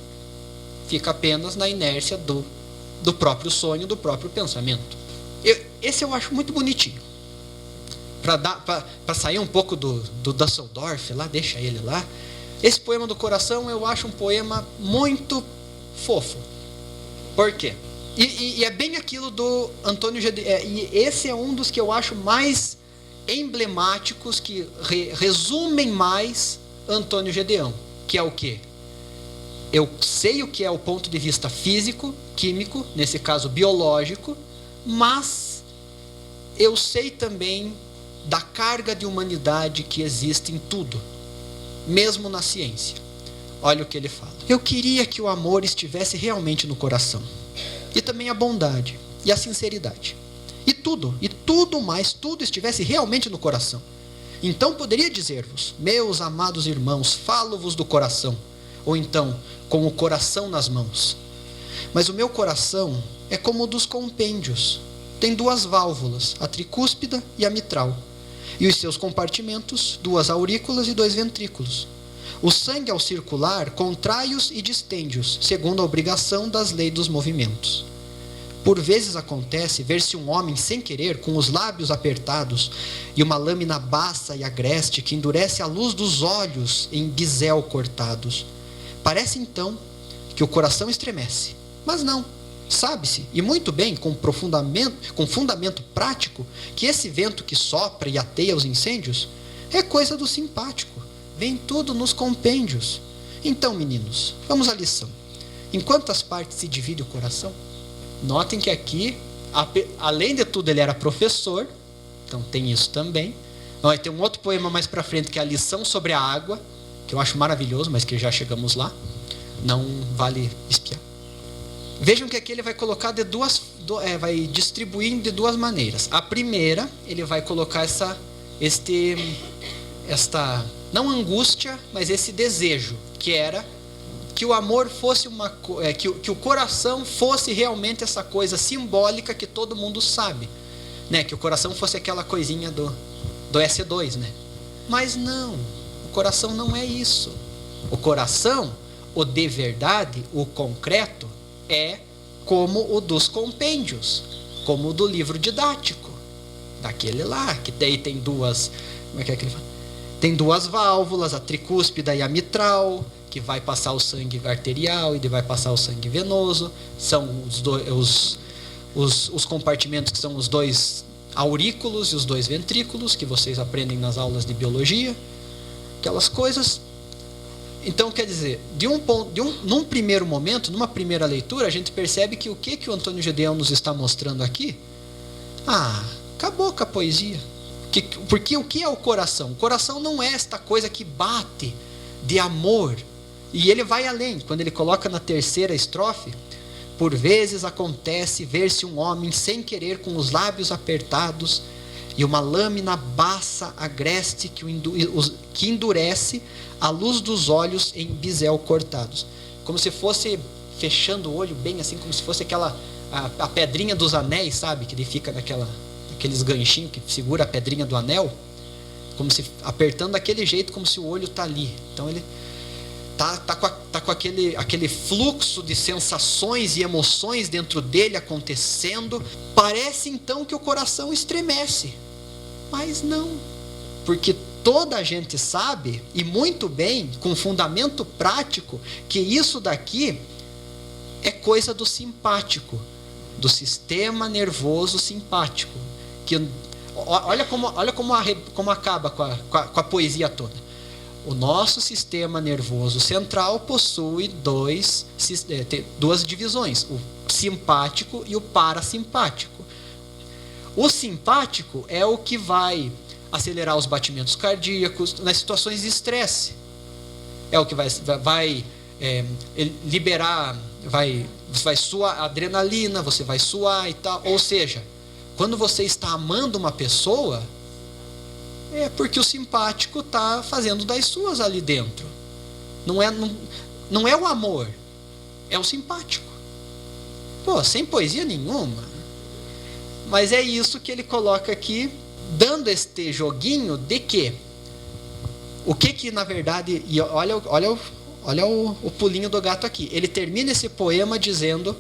fica apenas na inércia do próprio sonho, do próprio pensamento. Esse eu acho muito bonitinho. Para sair um pouco do Düsseldorf, lá, deixa ele lá. Esse poema do coração eu acho um poema muito fofo. Por quê? E é bem aquilo do Antônio Gedeão. E esse é um dos que eu acho mais emblemáticos, que resumem mais Antônio Gedeão. Que é o quê? Eu sei o que é o ponto de vista físico, químico, nesse caso biológico, mas eu sei também da carga de humanidade que existe em tudo, mesmo na ciência. Olha o que ele fala: eu queria que o amor estivesse realmente no coração, e também a bondade e a sinceridade, e tudo mais, tudo estivesse realmente no coração. Então poderia dizer-vos: meus amados irmãos, falo-vos do coração, ou então, com o coração nas mãos. Mas o meu coração é como o dos compêndios. Tem duas válvulas, a tricúspida e a mitral, e os seus compartimentos, duas aurículas e dois ventrículos. O sangue, ao circular, contrai-os e distende-os, segundo a obrigação das leis dos movimentos. Por vezes acontece ver-se um homem sem querer, com os lábios apertados, e uma lâmina baça e agreste que endurece a luz dos olhos em bisel cortados. Parece então que o coração estremece, mas não. Sabe-se, e muito bem, com fundamento prático, que esse vento que sopra e ateia os incêndios é coisa do simpático. Vem tudo nos compêndios. Então, meninos, vamos à lição. Em quantas partes se divide o coração? Notem que aqui, além de tudo, ele era professor, então tem isso também. Vai ter um outro poema mais para frente, que é a lição sobre a água, que eu acho maravilhoso, mas que já chegamos lá. Não vale espiar. Vejam que aqui ele vai colocar vai distribuir de duas maneiras. A primeira, ele vai colocar esta não angústia, mas esse desejo, que era que o amor fosse que o coração fosse realmente essa coisa simbólica que todo mundo sabe, né? Que o coração fosse aquela coisinha do S2, né? Mas não, o coração não é isso. O coração, o de verdade, o concreto, é como o dos compêndios, como o do livro didático, daquele lá, que daí tem duas, como é que ele fala? Tem duas válvulas, a tricúspida e a mitral, que vai passar o sangue arterial e vai passar o sangue venoso. São os compartimentos que são os dois aurículos e os dois ventrículos, que vocês aprendem nas aulas de biologia. Aquelas coisas. Então, quer dizer, num primeiro momento, numa primeira leitura, a gente percebe que o que o Antônio Gedeão nos está mostrando aqui? Acabou com a poesia. Porque o que é o coração? O coração não é esta coisa que bate de amor. E ele vai além, quando ele coloca na terceira estrofe: por vezes acontece ver-se um homem sem querer com os lábios apertados e uma lâmina baça agreste que endurece a luz dos olhos em bisel cortados. Como se fosse fechando o olho bem assim, como se fosse a pedrinha dos anéis, sabe? Que ele fica naqueles ganchinhos que segura a pedrinha do anel, como se apertando daquele jeito, como se o olho está ali. Então ele tá com aquele fluxo de sensações e emoções dentro dele acontecendo. Parece então que o coração estremece, mas não, porque toda a gente sabe, e muito bem, com fundamento prático, que isso daqui é coisa do simpático, do sistema nervoso simpático. Que olha como acaba com a poesia toda. O nosso sistema nervoso central possui duas divisões, o simpático e o parasimpático. O simpático é o que vai acelerar os batimentos cardíacos nas situações de estresse. É o que vai liberar, vai suar adrenalina, você vai suar e tal. Ou seja, quando você está amando uma pessoa, é porque o simpático está fazendo das suas ali dentro. Não é o amor, é o simpático. Sem poesia nenhuma. Mas é isso que ele coloca aqui, dando este joguinho de que o que na verdade, e olha o pulinho do gato aqui. Ele termina esse poema dizendo: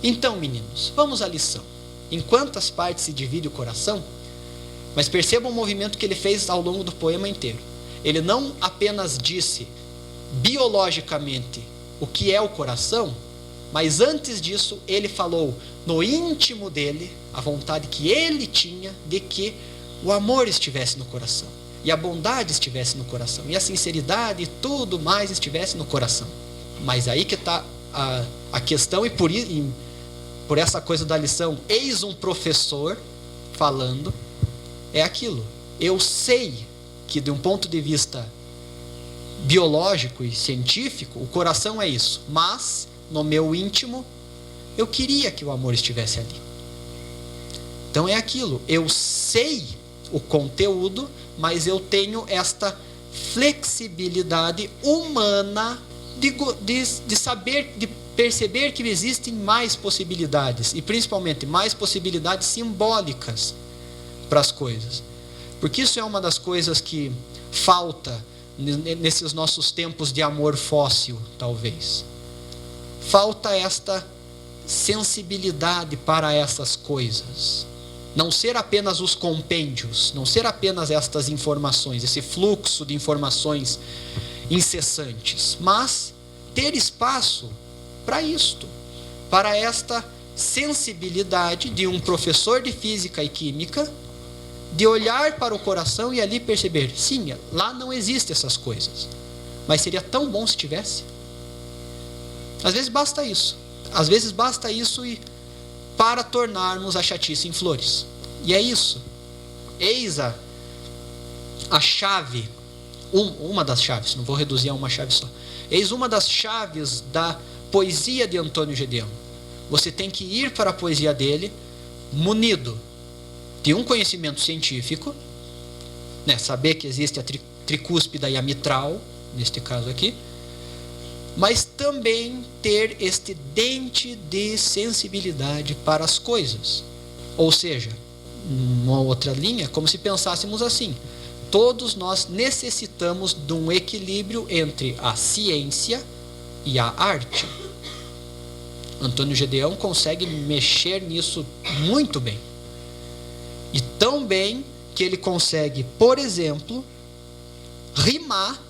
então, meninos, vamos à lição. Em quantas partes se divide o coração? Mas percebam o movimento que ele fez ao longo do poema inteiro. Ele não apenas disse biologicamente o que é o coração, mas antes disso ele falou no íntimo dele a vontade que ele tinha de que o amor estivesse no coração, e a bondade estivesse no coração, e a sinceridade e tudo mais estivesse no coração. Mas aí que está a questão, e por essa coisa da lição, eis um professor falando, é aquilo. Eu sei que de um ponto de vista biológico e científico, o coração é isso, mas no meu íntimo eu queria que o amor estivesse ali. Então é aquilo, eu sei o conteúdo, mas eu tenho esta flexibilidade humana de saber, de perceber que existem mais possibilidades, e principalmente mais possibilidades simbólicas para as coisas. Porque isso é uma das coisas que falta nesses nossos tempos de amor fóssil, talvez. Falta esta sensibilidade para essas coisas. Não ser apenas os compêndios, não ser apenas estas informações, esse fluxo de informações incessantes, mas ter espaço para isto, para esta sensibilidade de um professor de física e química, de olhar para o coração e ali perceber, sim, lá não existem essas coisas, mas seria tão bom se tivesse. Às vezes basta isso. Às vezes basta isso para tornarmos a chatice em flores. E é isso. Eis a chave, uma das chaves, não vou reduzir a uma chave só. Eis uma das chaves da poesia de Antônio Gedeão. Você tem que ir para a poesia dele munido de um conhecimento científico, né? Saber que existe a tricúspida e a mitral, neste caso aqui, mas também ter este dente de sensibilidade para as coisas. Ou seja, uma outra linha, como se pensássemos assim: todos nós necessitamos de um equilíbrio entre a ciência e a arte. Antônio Gedeão consegue mexer nisso muito bem. E tão bem que ele consegue, por exemplo, rimar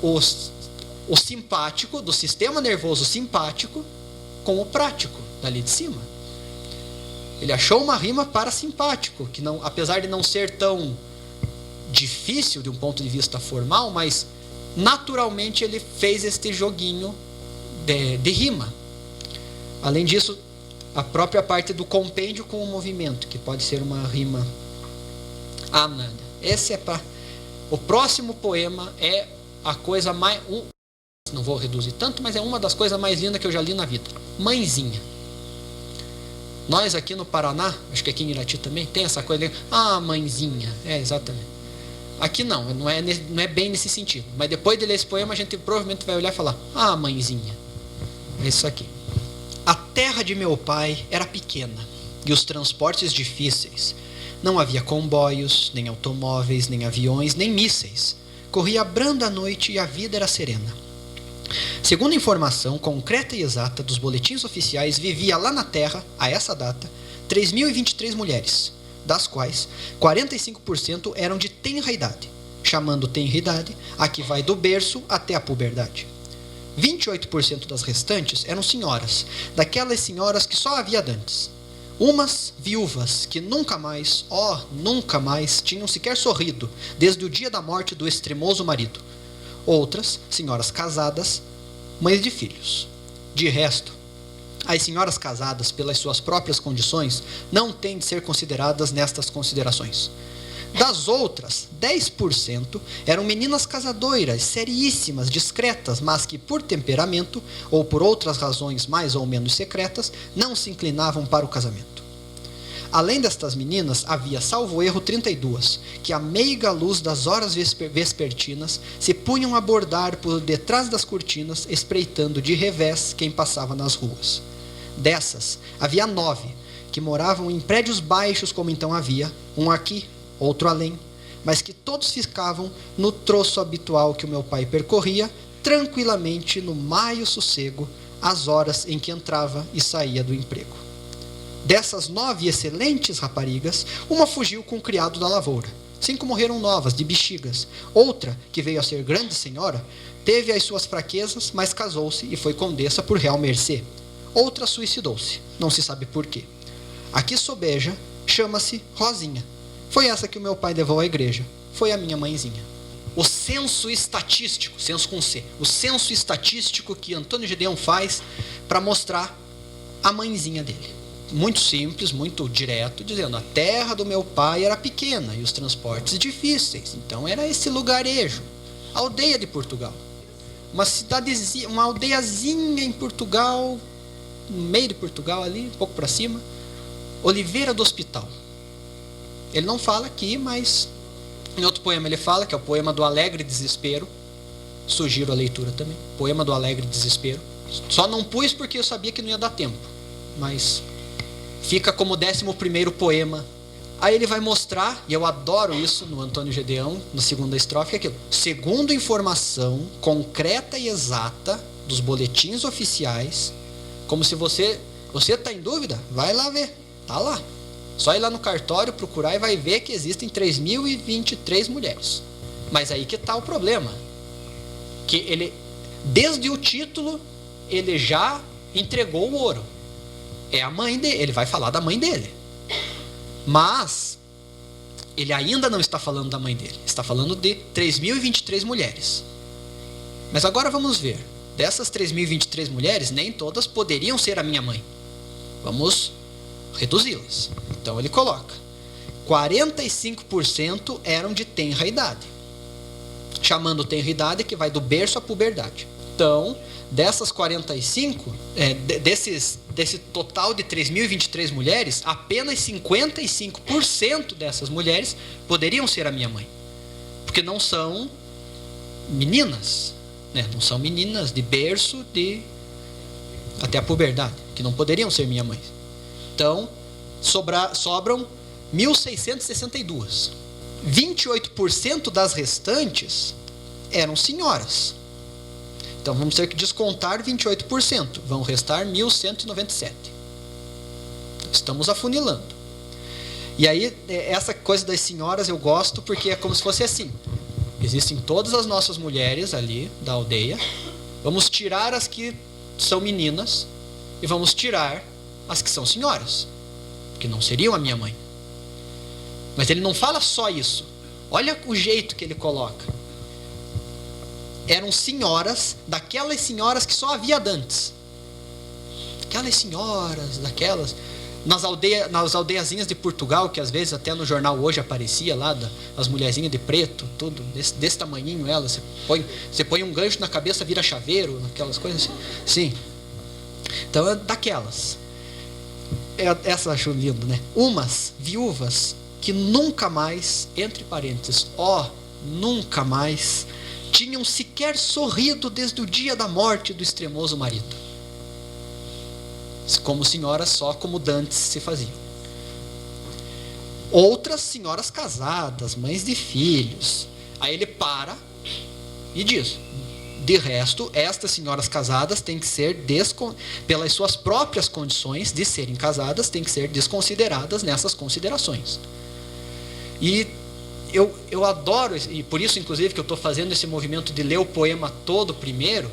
o simpático, do sistema nervoso simpático, com o prático, dali de cima. Ele achou uma rima para simpático, que não, apesar de não ser tão difícil de um ponto de vista formal, mas naturalmente ele fez este joguinho de rima. Além disso, a própria parte do compêndio com o movimento, que pode ser uma rima anada. Esse é para... O próximo poema é a coisa mais... Não vou reduzir tanto, mas é uma das coisas mais lindas que eu já li na vida. Mãezinha. Nós aqui no Paraná, acho que aqui em Irati também, tem essa coisa de... Ah, mãezinha. É, exatamente. Aqui não é bem nesse sentido. Mas depois de ler esse poema, a gente provavelmente vai olhar e falar: ah, mãezinha. É isso aqui. A terra de meu pai era pequena e os transportes difíceis. Não havia comboios, nem automóveis, nem aviões, nem mísseis. Corria branda a noite e a vida era serena. Segundo a informação concreta e exata dos boletins oficiais, vivia lá na terra, a essa data, 3.023 mulheres, das quais 45% eram de tenra idade, chamando tenra idade a que vai do berço até a puberdade. 28% das restantes eram senhoras, daquelas senhoras que só havia dantes. Umas viúvas que nunca mais, nunca mais, tinham sequer sorrido desde o dia da morte do extremoso marido. Outras, senhoras casadas, mães de filhos. De resto, as senhoras casadas, pelas suas próprias condições, não têm de ser consideradas nestas considerações. Das outras, 10% eram meninas casadoiras, seriíssimas, discretas, mas que por temperamento, ou por outras razões mais ou menos secretas, não se inclinavam para o casamento. Além destas meninas, havia, salvo erro, 32, que à meiga luz das horas vespertinas se punham a bordar por detrás das cortinas, espreitando de revés quem passava nas ruas. Dessas, havia 9, que moravam em prédios baixos como então havia, um aqui, outro além, mas que todos ficavam no troço habitual que o meu pai percorria, tranquilamente no maio sossego, às horas em que entrava e saía do emprego. Dessas 9 excelentes raparigas, uma fugiu com o criado da lavoura. 5 morreram novas, de bexigas. Outra, que veio a ser grande senhora, teve as suas fraquezas, mas casou-se e foi condessa por real mercê. Outra suicidou-se, não se sabe por quê. A que sobeja chama-se Rosinha. Foi essa que o meu pai levou à igreja. Foi a minha mãezinha. O censo estatístico, censo com C, o censo estatístico que Antônio Gedeão faz para mostrar a mãezinha dele. Muito simples, muito direto, dizendo: a terra do meu pai era pequena e os transportes difíceis. Então era esse lugarejo, a aldeia de Portugal. Uma cidadezinha, uma aldeiazinha em Portugal, no meio de Portugal ali, um pouco para cima, Oliveira do Hospital. Ele não fala aqui, mas em outro poema ele fala, que é o poema do Alegre Desespero. Sugiro a leitura também. Poema do Alegre Desespero. Só não pus porque eu sabia que não ia dar tempo. Mas fica como 11º poema. Aí ele vai mostrar, e eu adoro isso no Antônio Gedeão, na segunda estrofe, é aquilo: segundo informação concreta e exata dos boletins oficiais, como se você está em dúvida, vai lá ver, tá lá. Só ir lá no cartório, procurar e vai ver que existem 3.023 mulheres. Mas aí que está o problema. Que ele, desde o título, ele já entregou o ouro. É a mãe dele, ele vai falar da mãe dele. Mas ele ainda não está falando da mãe dele. Está falando de 3.023 mulheres. Mas agora vamos ver. Dessas 3.023 mulheres, nem todas poderiam ser a minha mãe. Vamos reduzi-las. Então ele coloca: 45% eram de tenra idade, chamando tenra idade que vai do berço à puberdade. Então, dessas 45, desse total de 3.023 mulheres, apenas 55% dessas mulheres poderiam ser a minha mãe, porque não são meninas, né? Não são meninas de berço até a puberdade, que não poderiam ser minha mãe. Então, sobram 1.662. 28% das restantes eram senhoras. Então, vamos ter que descontar 28%. Vão restar 1.197. Estamos afunilando. E aí, essa coisa das senhoras eu gosto porque é como se fosse assim. Existem todas as nossas mulheres ali da aldeia. Vamos tirar as que são meninas e vamos tirar as que são senhoras, que não seriam a minha mãe. Mas ele não fala só isso. Olha o jeito que ele coloca. Eram senhoras, daquelas senhoras que só havia dantes. Aquelas senhoras, daquelas... Nas aldeiazinhas de Portugal, que às vezes até no jornal hoje aparecia lá, as mulherzinhas de preto, tudo desse tamanhinho elas. Você põe um gancho na cabeça, vira chaveiro, aquelas coisas assim. Sim. Então é daquelas. Essa eu acho lindo, né? Umas viúvas que nunca mais, entre parênteses, nunca mais, tinham sequer sorrido desde o dia da morte do extremoso marido. Como senhoras só como dantes se faziam. Outras senhoras casadas, mães de filhos. Aí ele para e diz: de resto, estas senhoras casadas têm que ser, pelas suas próprias condições de serem casadas, têm que ser desconsideradas nessas considerações. E eu adoro, e por isso inclusive que eu estou fazendo esse movimento de ler o poema todo primeiro,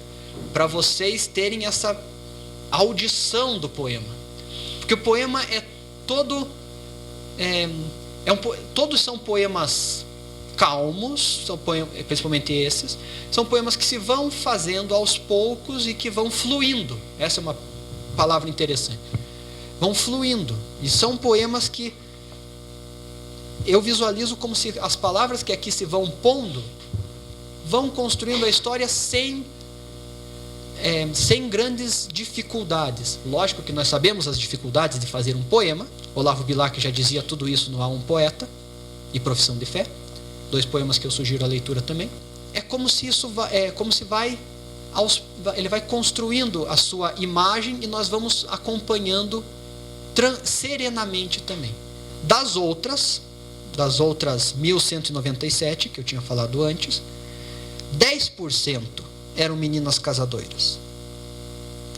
para vocês terem essa audição do poema. Porque o poema é todo... todos são poemas calmos, principalmente esses. São poemas que se vão fazendo aos poucos e que vão fluindo. Essa é uma palavra interessante. Vão fluindo. E são poemas que eu visualizo como se as palavras que aqui se vão pondo vão construindo a história sem grandes dificuldades. Lógico que nós sabemos as dificuldades de fazer um poema. Olavo Bilac já dizia tudo isso no Há um Poeta e Profissão de Fé, 2 poemas que eu sugiro a leitura também. É como se ele vai construindo a sua imagem e nós vamos acompanhando serenamente também. Das outras 1.197 que eu tinha falado antes, 10% eram meninas casadoiras,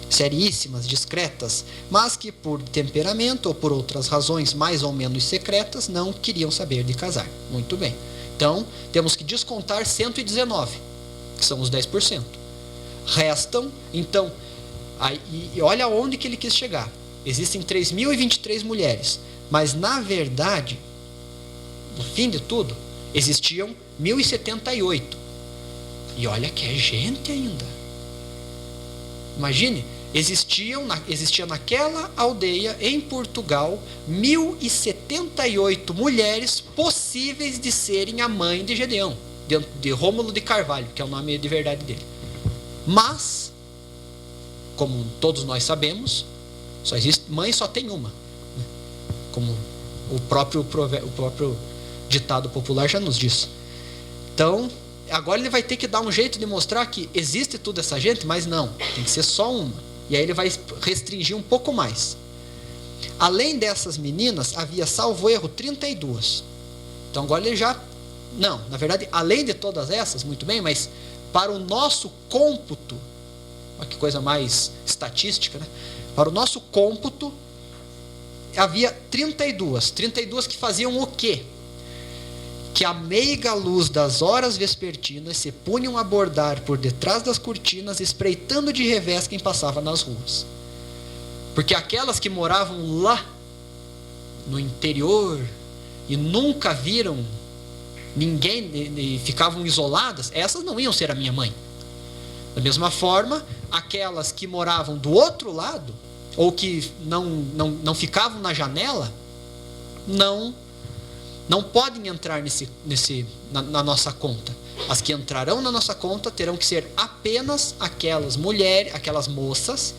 seríssimas, discretas, mas que por temperamento ou por outras razões mais ou menos secretas não queriam saber de casar. Muito bem. Então, temos que descontar 119, que são os 10%. Restam, então, e olha onde que ele quis chegar. Existem 3.023 mulheres, mas na verdade, no fim de tudo, existiam 1.078. E olha que é gente ainda. Imagine, existia naquela aldeia, em Portugal, 1.078 mulheres possíveis de serem a mãe de Gedeão, de Rômulo de Carvalho, que é o nome de verdade dele. Mas, como todos nós sabemos, mãe só tem uma. Como o próprio ditado popular já nos diz. Então, agora ele vai ter que dar um jeito de mostrar que existe toda essa gente, mas não, tem que ser só uma. E aí ele vai restringir um pouco mais. Além dessas meninas, havia, salvo erro, 32. Então agora ele já... Não, na verdade, além de todas essas, muito bem, mas para o nosso cômputo, olha que coisa mais estatística, né? Para o nosso cômputo, havia 32. 32 que faziam o quê? Que a meiga luz das horas vespertinas se punham a bordar por detrás das cortinas, espreitando de revés quem passava nas ruas. Porque aquelas que moravam lá, no interior, e nunca viram ninguém, e ficavam isoladas, essas não iam ser a minha mãe. Da mesma forma, aquelas que moravam do outro lado, ou que não ficavam na janela, não podem entrar na nossa conta. As que entrarão na nossa conta terão que ser apenas aquelas mulheres, aquelas moças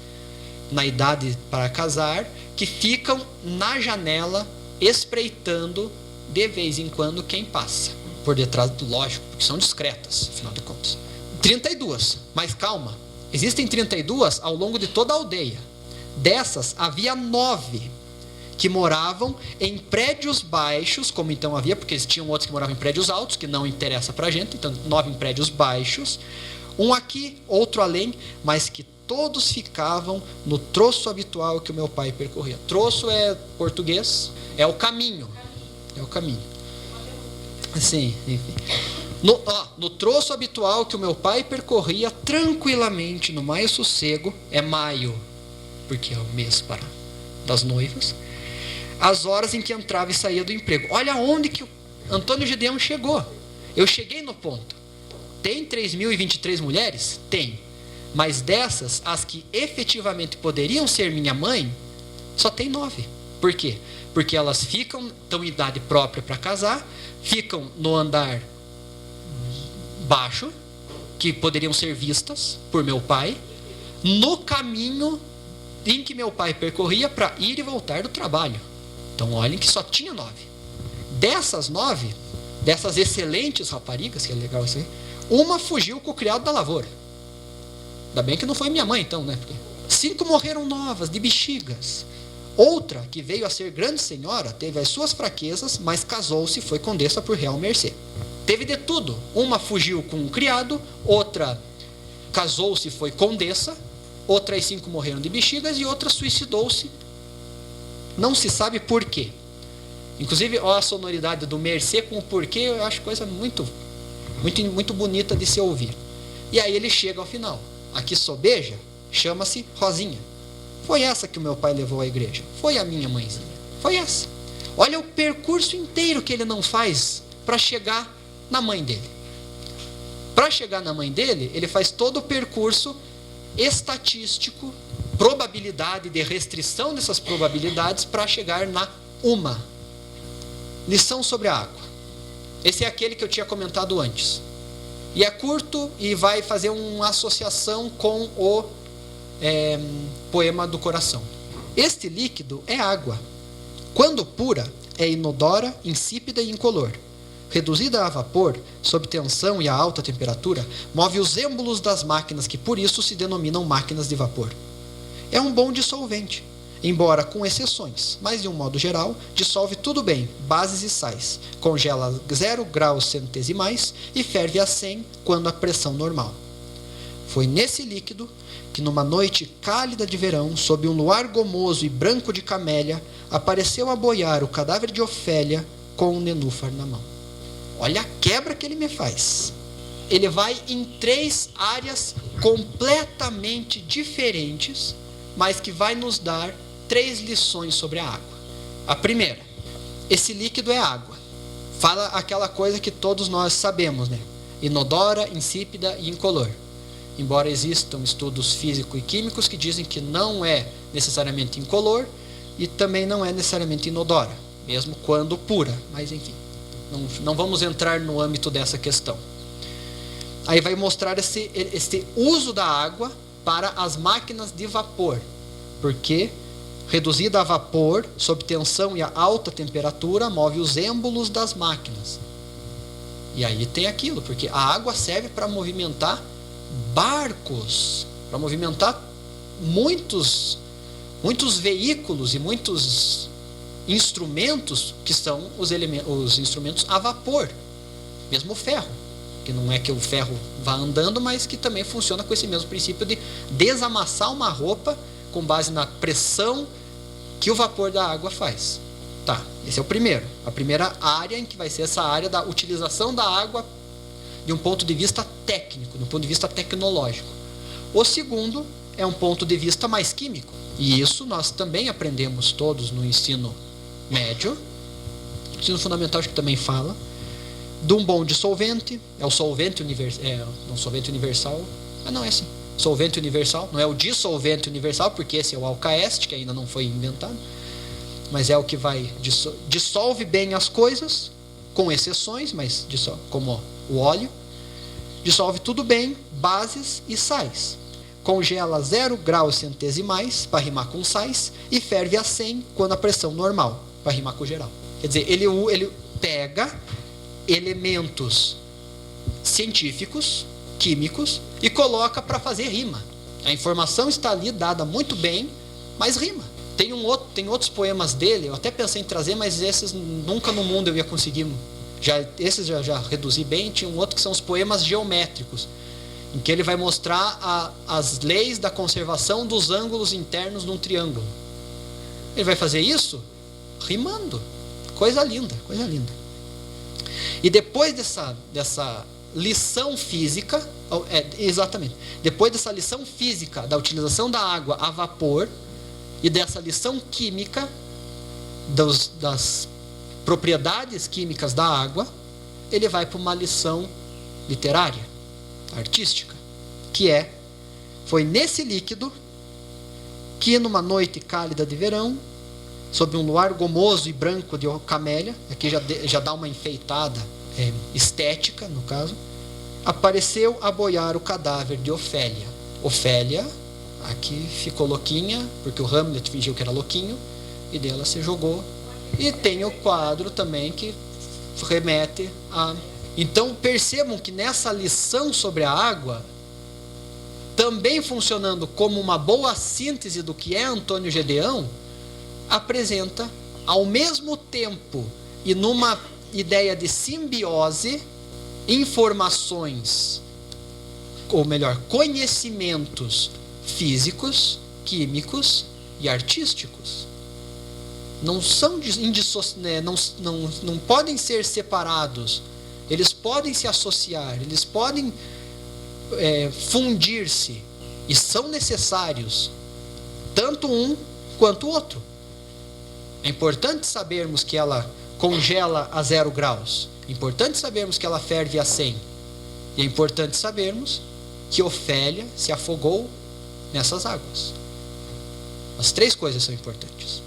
na idade para casar, que ficam na janela espreitando de vez em quando quem passa por detrás do, lógico, porque são discretas, afinal de contas. 32, mas calma. Existem 32 ao longo de toda a aldeia. Dessas, havia 9 que moravam em prédios baixos, como então havia, porque tinham outros que moravam em prédios altos, que não interessa pra gente, então 9 em prédios baixos, um aqui, outro além, mas que todos ficavam no troço habitual que o meu pai percorria. Troço é português, é o caminho. É o caminho. Sim, enfim. No troço habitual que o meu pai percorria tranquilamente, no maio sossego, é maio, porque é o mês das noivas, as horas em que entrava e saía do emprego. Olha onde que o Antônio Gideão chegou. Eu cheguei no ponto. Tem 3.023 mulheres? Tem. Mas dessas, as que efetivamente poderiam ser minha mãe, só tem 9. Por quê? Porque elas estão em idade própria para casar, ficam no andar baixo, que poderiam ser vistas por meu pai, no caminho em que meu pai percorria para ir e voltar do trabalho. Então olhem que só tinha 9. Dessas 9, dessas excelentes raparigas, que é legal isso aí, uma fugiu com o criado da lavoura. Ainda bem que não foi minha mãe então, né? Porque 5 morreram novas, de bexigas. Outra, que veio a ser grande senhora, teve as suas fraquezas, mas casou-se e foi condessa por real mercê. Teve de tudo. Uma fugiu com um criado, outra casou-se e foi condessa, outras 5 morreram de bexigas e outra suicidou-se. Não se sabe por quê. Inclusive, ó, a sonoridade do mercê com o porquê, eu acho coisa muito, muito, muito bonita de se ouvir. E aí ele chega ao final. A que sobeja chama-se Rosinha. Foi essa que o meu pai levou à igreja. Foi a minha mãezinha. Foi essa. Olha o percurso inteiro que ele não faz para chegar na mãe dele. Para chegar na mãe dele, ele faz todo o percurso estatístico, probabilidade de restrição dessas probabilidades para chegar na uma. Lição sobre a água. Esse é aquele que eu tinha comentado antes. E é curto e vai fazer uma associação com o poema do coração. Este líquido é água. Quando pura, é inodora, insípida e incolor. Reduzida a vapor, sob tensão e a alta temperatura, move os êmbolos das máquinas que por isso se denominam máquinas de vapor. É um bom dissolvente, embora com exceções, mas de um modo geral, dissolve tudo bem, bases e sais, congela 0 graus centesimais e ferve a 100 quando a pressão normal. Foi nesse líquido que numa noite cálida de verão, sob um luar gomoso e branco de camélia, apareceu a boiar o cadáver de Ofélia com um nenúfar na mão. Olha a quebra que ele me faz. Ele vai em 3 áreas completamente diferentes, mas que vai nos dar 3 lições sobre a água. A primeira, esse líquido é água. Fala aquela coisa que todos nós sabemos, né? Inodora, insípida e incolor. Embora existam estudos físicos e químicos que dizem que não é necessariamente incolor e também não é necessariamente inodora, mesmo quando pura, mas enfim. Não vamos entrar no âmbito dessa questão. Aí vai mostrar esse uso da água para as máquinas de vapor, porque reduzida a vapor, sob tensão e a alta temperatura, move os êmbolos das máquinas. E aí tem aquilo, porque a água serve para movimentar barcos, para movimentar muitos veículos e muitos instrumentos que são os instrumentos a vapor, mesmo o ferro, que não é que o ferro vá andando, mas que também funciona com esse mesmo princípio de desamassar uma roupa com base na pressão que o vapor da água faz. Tá, esse é o primeiro, a primeira área em que vai ser essa área da utilização da água de um ponto de vista técnico, de um ponto de vista tecnológico. O segundo é um ponto de vista mais químico, e isso nós também aprendemos todos no ensino médio, ensino fundamental acho que também fala, de um bom dissolvente, é o solvente universal, solvente universal, não é o dissolvente universal, porque esse é o alcaeste, que ainda não foi inventado, mas é o que vai dissolve bem as coisas, com exceções, mas dissolve, como o óleo, dissolve tudo bem, bases e sais. Congela 0 graus centesimais, para rimar com sais, e ferve a 100 quando a pressão normal, para rimar com geral. Quer dizer, ele pega elementos científicos, químicos e coloca para fazer rima. A informação está ali dada muito bem, mas rima. Tem outros poemas dele, eu até pensei em trazer, mas esses nunca no mundo eu ia conseguir. Esses já reduzi bem. Tinha um outro que são os poemas geométricos, em que ele vai mostrar as leis da conservação dos ângulos internos de um triângulo. Ele vai fazer isso rimando. Coisa linda, coisa linda. E depois dessa lição física, exatamente, depois dessa lição física da utilização da água a vapor e dessa lição química das propriedades químicas da água, ele vai para uma lição literária, artística, que foi nesse líquido que numa noite cálida de verão, sob um luar gomoso e branco de camélia, aqui já dá uma enfeitada estética no caso, apareceu a boiar o cadáver de Ofélia. Ofélia aqui ficou louquinha, porque o Hamlet fingiu que era louquinho, e dela se jogou. E tem o quadro também que remete a... Então percebam que nessa lição sobre a água, também funcionando como uma boa síntese do que é Antônio Gedeão, apresenta ao mesmo tempo e numa ideia de simbiose, informações, ou melhor, conhecimentos físicos, químicos e artísticos. Não são não podem ser separados. Eles podem se associar, eles podem fundir-se, e são necessários tanto um quanto o outro. É importante sabermos que ela congela a 0 graus. É importante sabermos que ela ferve a 100. E é importante sabermos que Ofélia se afogou nessas águas. As 3 coisas são importantes.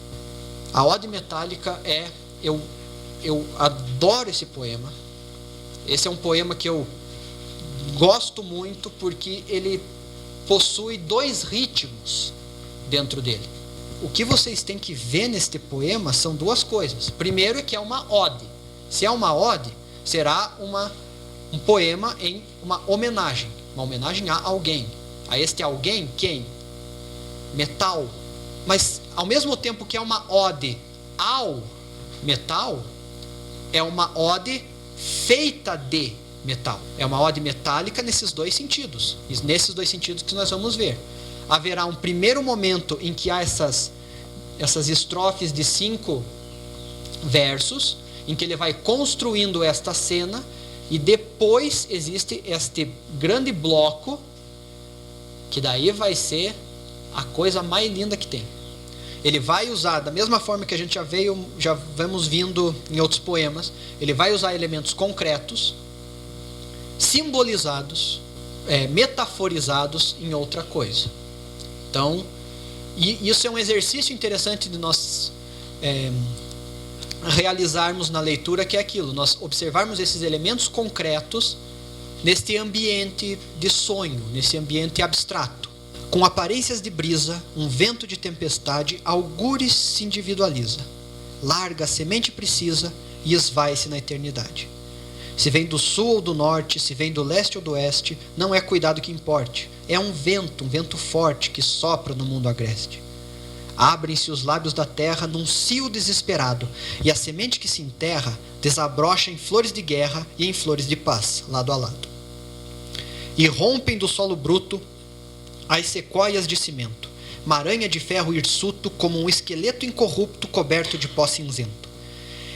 A Ode Metálica eu adoro esse poema. Esse é um poema que eu gosto muito porque ele possui 2 ritmos dentro dele. O que vocês têm que ver neste poema são 2 coisas. Primeiro é que é uma ode. Se é uma ode, será um poema em uma homenagem a alguém. A este alguém, quem? Metal. Mas ao mesmo tempo que é uma ode ao metal, é uma ode feita de metal. É uma ode metálica nesses 2 sentidos. E nesses 2 sentidos que nós vamos ver. Haverá um primeiro momento em que há essas estrofes de 5 versos, em que ele vai construindo esta cena, e depois existe este grande bloco, que daí vai ser a coisa mais linda que tem. Ele vai usar, da mesma forma que a gente já vamos vindo em outros poemas, ele vai usar elementos concretos, simbolizados, metaforizados em outra coisa. Então, isso é um exercício interessante de nós realizarmos na leitura, que é aquilo, nós observarmos esses elementos concretos neste ambiente de sonho, nesse ambiente abstrato. Com aparências de brisa, um vento de tempestade, algures se individualiza, larga a semente precisa e esvai-se na eternidade. Se vem do sul ou do norte, se vem do leste ou do oeste, não é cuidado que importe. É um vento forte que sopra no mundo agreste. Abrem-se os lábios da terra num cio desesperado, e a semente que se enterra desabrocha em flores de guerra e em flores de paz, lado a lado. E rompem do solo bruto as sequoias de cimento, maranha de ferro hirsuto como um esqueleto incorrupto coberto de pó cinzento.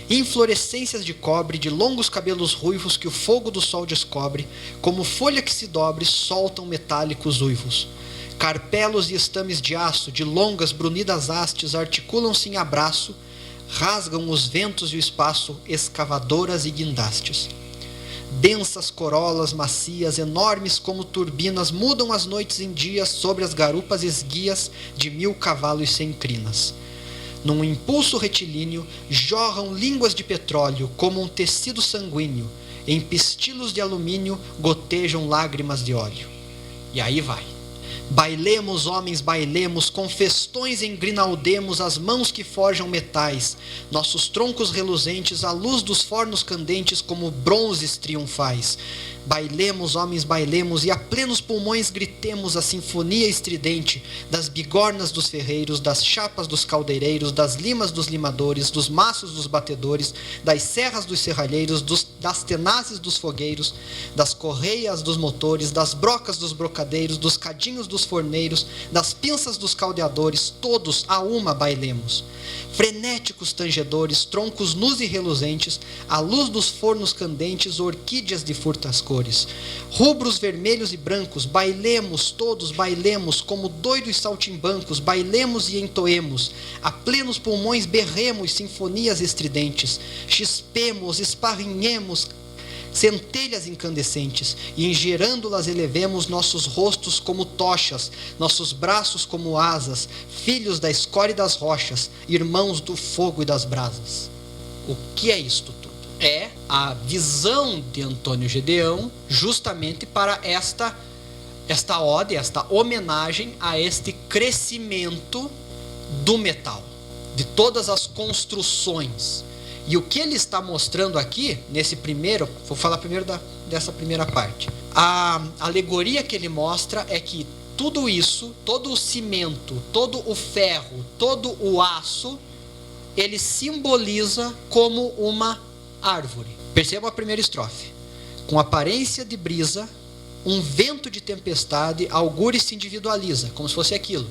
Inflorescências de cobre, de longos cabelos ruivos que o fogo do sol descobre, como folha que se dobre, soltam metálicos uivos. Carpelos e estames de aço, de longas brunidas hastes, articulam-se em abraço, rasgam os ventos e o espaço, escavadoras e guindastes. Densas corolas macias, enormes como turbinas, mudam as noites em dias sobre as garupas esguias de 1000 cavalos sem crinas. Num impulso retilíneo, jorram línguas de petróleo como um tecido sanguíneo. Em pistilos de alumínio, gotejam lágrimas de óleo. E aí vai. Bailemos, homens, bailemos, com festões engrinaldemos as mãos que forjam metais, nossos troncos reluzentes à luz dos fornos candentes como bronzes triunfais. Bailemos, homens, bailemos, e a plenos pulmões gritemos a sinfonia estridente das bigornas dos ferreiros, das chapas dos caldeireiros, das limas dos limadores, dos maços dos batedores, das serras dos serralheiros, das tenazes dos fogueiros, das correias dos motores, das brocas dos brocadeiros, dos cadinhos dos forneiros, das pinças dos caldeadores, todos a uma bailemos. Frenéticos tangedores, troncos nus e reluzentes, à luz dos fornos candentes, orquídeas de furtas cores. Rubros, vermelhos e brancos, bailemos, todos bailemos, como doidos saltimbancos, bailemos e entoemos. A plenos pulmões berremos sinfonias estridentes. Chispemos, esparrinhemos, centelhas incandescentes, e em gerândulas elevemos nossos rostos como tochas, nossos braços como asas, filhos da escória e das rochas, irmãos do fogo e das brasas. O que é isto tudo? É a visão de Antônio Gedeão justamente para esta ode, esta homenagem a este crescimento do metal, de todas as construções. E o que ele está mostrando aqui, nesse primeiro, vou falar primeiro dessa primeira parte. A alegoria que ele mostra é que tudo isso, todo o cimento, todo o ferro, todo o aço, ele simboliza como uma árvore. Perceba a primeira estrofe. Com aparência de brisa, um vento de tempestade augura e se individualiza, como se fosse aquilo.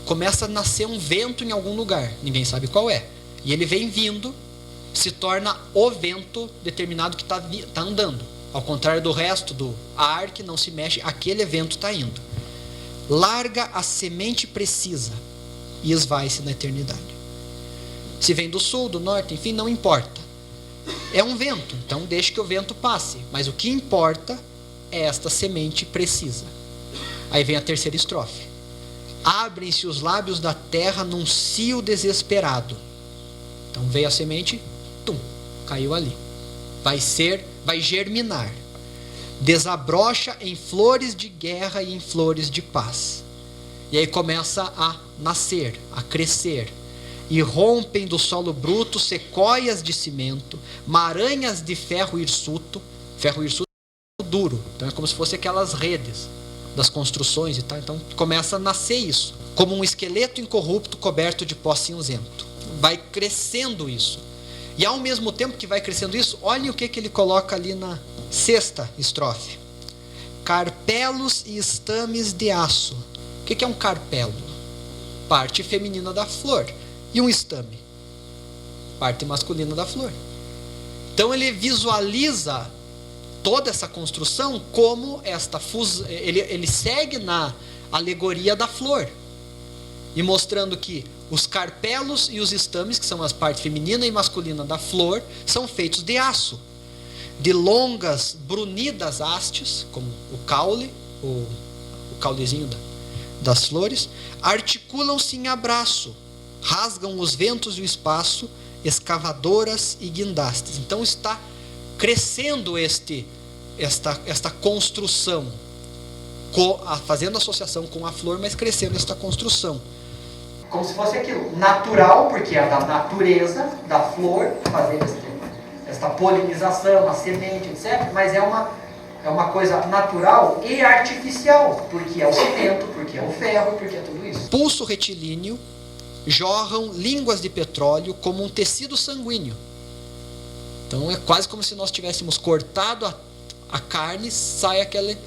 Começa a nascer um vento em algum lugar, ninguém sabe qual é. E ele vem vindo, se torna o vento determinado que está andando. Ao contrário do resto do ar que não se mexe, aquele vento está indo. Larga a semente precisa e esvai-se na eternidade. Se vem do sul, do norte, enfim, não importa. É um vento, então deixe que o vento passe. Mas o que importa é esta semente precisa. Aí vem a terceira estrofe. Abrem-se os lábios da terra num cio desesperado. Então veio a semente, caiu ali. Vai germinar. Desabrocha em flores de guerra e em flores de paz. E aí começa a nascer, a crescer. E rompem do solo bruto sequoias de cimento, maranhas de ferro hirsuto duro. Então é como se fosse aquelas redes das construções e tal. Então começa a nascer isso, como um esqueleto incorrupto coberto de pó cinzento. Vai crescendo isso. E ao mesmo tempo que vai crescendo isso, olhem o que ele coloca ali na sexta estrofe. Carpelos e estames de aço. O que é um carpelo? Parte feminina da flor. E um estame? Parte masculina da flor. Então ele visualiza toda essa construção como esta fusão. Ele segue na alegoria da flor. E mostrando que os carpelos e os estames, que são as partes feminina e masculina da flor, são feitos de aço. De longas, brunidas hastes, como o caule, o caulezinho das flores, articulam-se em abraço, rasgam os ventos e o espaço, escavadoras e guindastes. Então está crescendo esta construção, fazendo associação com a flor, mas crescendo esta construção. Como se fosse aquilo, natural, porque é da natureza da flor, fazer esta polinização, a semente, etc. Mas é uma coisa natural e artificial, porque é o cimento, porque é o ferro, porque é tudo isso. Pulso retilíneo, jorram línguas de petróleo como um tecido sanguíneo. Então é quase como se nós tivéssemos cortado a carne, sai aquele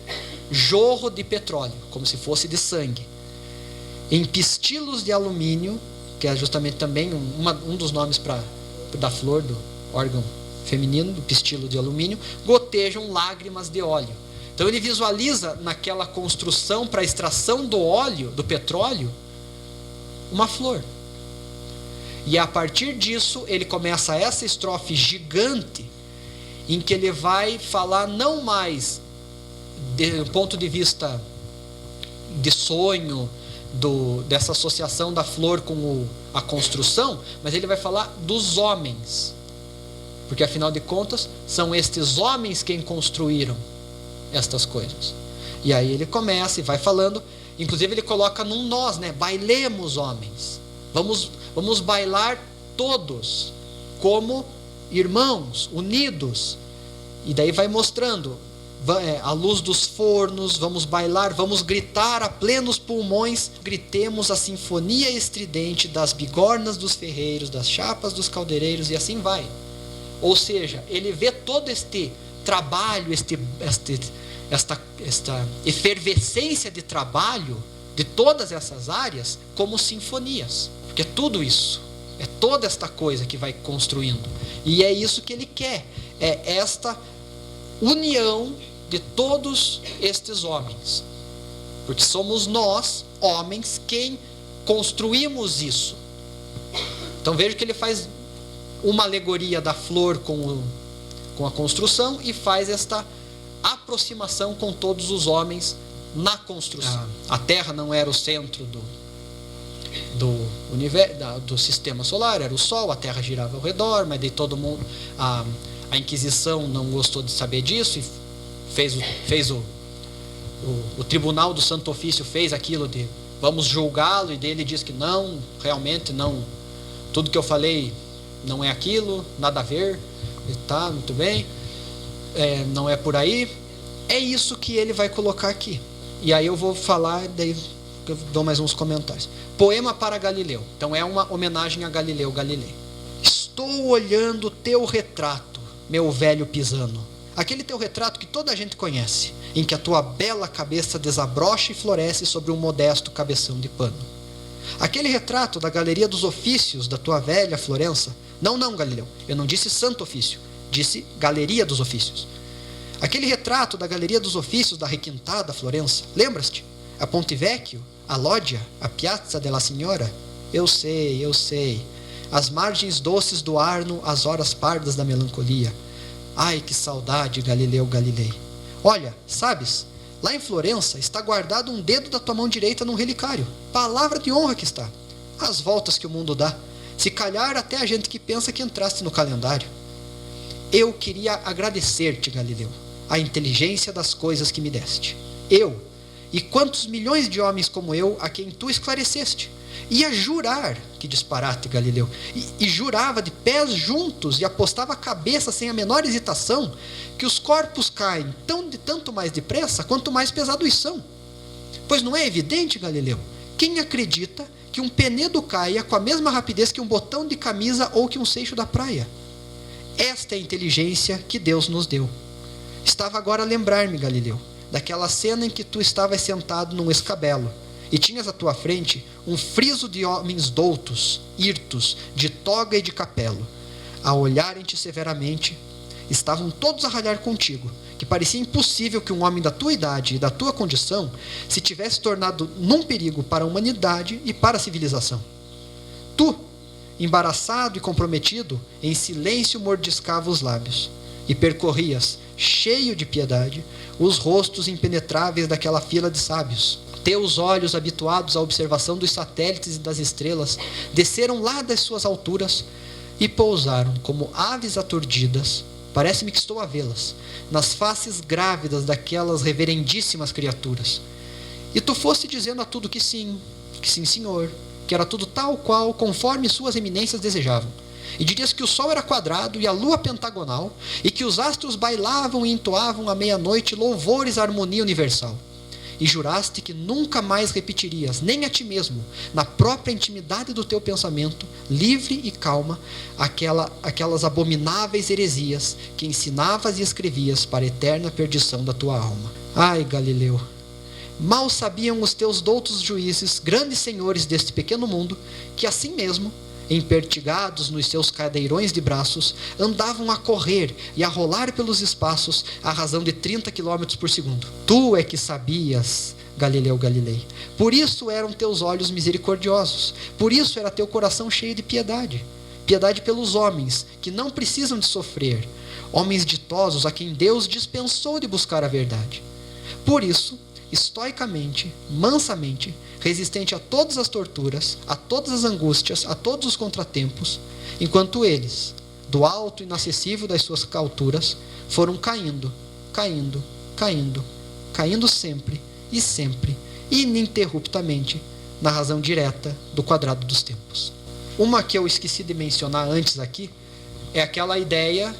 jorro de petróleo, como se fosse de sangue. Em pistilos de alumínio, que é justamente também um dos nomes da flor, do órgão feminino, do pistilo de alumínio, gotejam lágrimas de óleo. Então ele visualiza naquela construção para a extração do óleo, do petróleo, uma flor. E a partir disso ele começa essa estrofe gigante, em que ele vai falar não mais do ponto de vista de sonho, dessa associação da flor com a construção, mas ele vai falar dos homens, porque afinal de contas são estes homens quem construíram estas coisas. E aí ele começa e vai falando, Inclusive ele coloca num nós, né? Bailemos, homens. Vamos bailar todos como irmãos, unidos. E daí vai mostrando a luz dos fornos, vamos bailar, vamos gritar a plenos pulmões, gritemos a sinfonia estridente das bigornas dos ferreiros, das chapas dos caldeireiros, e assim vai. Ou seja, ele vê todo este trabalho, esta efervescência de trabalho de todas essas áreas como sinfonias, porque é tudo isso, é toda esta coisa que vai construindo, e é isso que ele quer, é esta união de todos estes homens, porque somos nós, homens, quem construímos isso. Então veja que ele faz uma alegoria da flor com a construção e faz esta aproximação com todos os homens na construção. A Terra não era o centro do universo, do sistema solar, era o Sol, a Terra girava ao redor, mas daí todo mundo, a Inquisição não gostou de saber disso e fez o Tribunal do Santo Ofício fez aquilo de vamos julgá-lo, e dele diz que não, realmente não, tudo que eu falei não é aquilo, nada a ver, e tá, muito bem, não é por aí. É isso que ele vai colocar aqui. E aí eu vou falar, daí eu dou mais uns comentários. Poema para Galileu. Então é uma homenagem a Galileu Galilei. Estou olhando teu retrato, meu velho pisano. Aquele teu retrato que toda a gente conhece, em que a tua bela cabeça desabrocha e floresce sobre um modesto cabeção de pano. Aquele retrato da Galeria dos Ofícios da tua velha Florença. Não, Galileu, eu não disse Santo Ofício, disse Galeria dos Ofícios. Aquele retrato da Galeria dos Ofícios da requintada Florença, lembras-te? A Ponte Vecchio, a Loggia, a Piazza della Signora? Eu sei. As margens doces do Arno, as horas pardas da melancolia. Ai, que saudade, Galileu Galilei. Olha, sabes, lá em Florença está guardado um dedo da tua mão direita num relicário. Palavra de honra que está. As voltas que o mundo dá. Se calhar até a gente que pensa que entraste no calendário. Eu queria agradecer-te, Galileu, a inteligência das coisas que me deste. Eu, e quantos milhões de homens como eu, a quem tu esclareceste. Ia jurar, que disparate, Galileu, e jurava de pés juntos e apostava a cabeça sem a menor hesitação que os corpos caem tanto mais depressa quanto mais pesados são. Pois não é evidente, Galileu, quem acredita que um penedo caia com a mesma rapidez que um botão de camisa ou que um seixo da praia? Esta é a inteligência que Deus nos deu. Estava agora a lembrar-me, Galileu, daquela cena em que tu estavas sentado num escabelo e tinhas à tua frente um friso de homens doutos, hirtos, de toga e de capelo. A olharem-te severamente, estavam todos a ralhar contigo, que parecia impossível que um homem da tua idade e da tua condição se tivesse tornado num perigo para a humanidade e para a civilização. Tu, embaraçado e comprometido, em silêncio mordiscava os lábios e percorrias, cheio de piedade, os rostos impenetráveis daquela fila de sábios. Teus olhos, habituados à observação dos satélites e das estrelas, desceram lá das suas alturas e pousaram como aves aturdidas, parece-me que estou a vê-las, nas faces grávidas daquelas reverendíssimas criaturas. E tu foste dizendo a tudo que sim, senhor, que era tudo tal qual, conforme suas eminências desejavam. E dirias que o sol era quadrado e a lua pentagonal, e que os astros bailavam e entoavam à meia-noite louvores à harmonia universal. E juraste que nunca mais repetirias, nem a ti mesmo, na própria intimidade do teu pensamento, livre e calma, aquelas abomináveis heresias que ensinavas e escrevias para a eterna perdição da tua alma. Ai, Galileu! Mal sabiam os teus doutos juízes, grandes senhores deste pequeno mundo, que assim mesmo, empertigados nos seus cadeirões de braços, andavam a correr e a rolar pelos espaços à razão de 30 km por segundo. Tu é que sabias, Galileu Galilei. Por isso eram teus olhos misericordiosos. Por isso era teu coração cheio de piedade. Piedade pelos homens, que não precisam de sofrer. Homens ditosos a quem Deus dispensou de buscar a verdade. Por isso, estoicamente, mansamente, resistente a todas as torturas, a todas as angústias, a todos os contratempos, enquanto eles, do alto e inacessível das suas alturas, foram caindo sempre, e sempre, ininterruptamente na razão direta do quadrado dos tempos. Uma que eu esqueci de mencionar antes aqui é aquela ideia,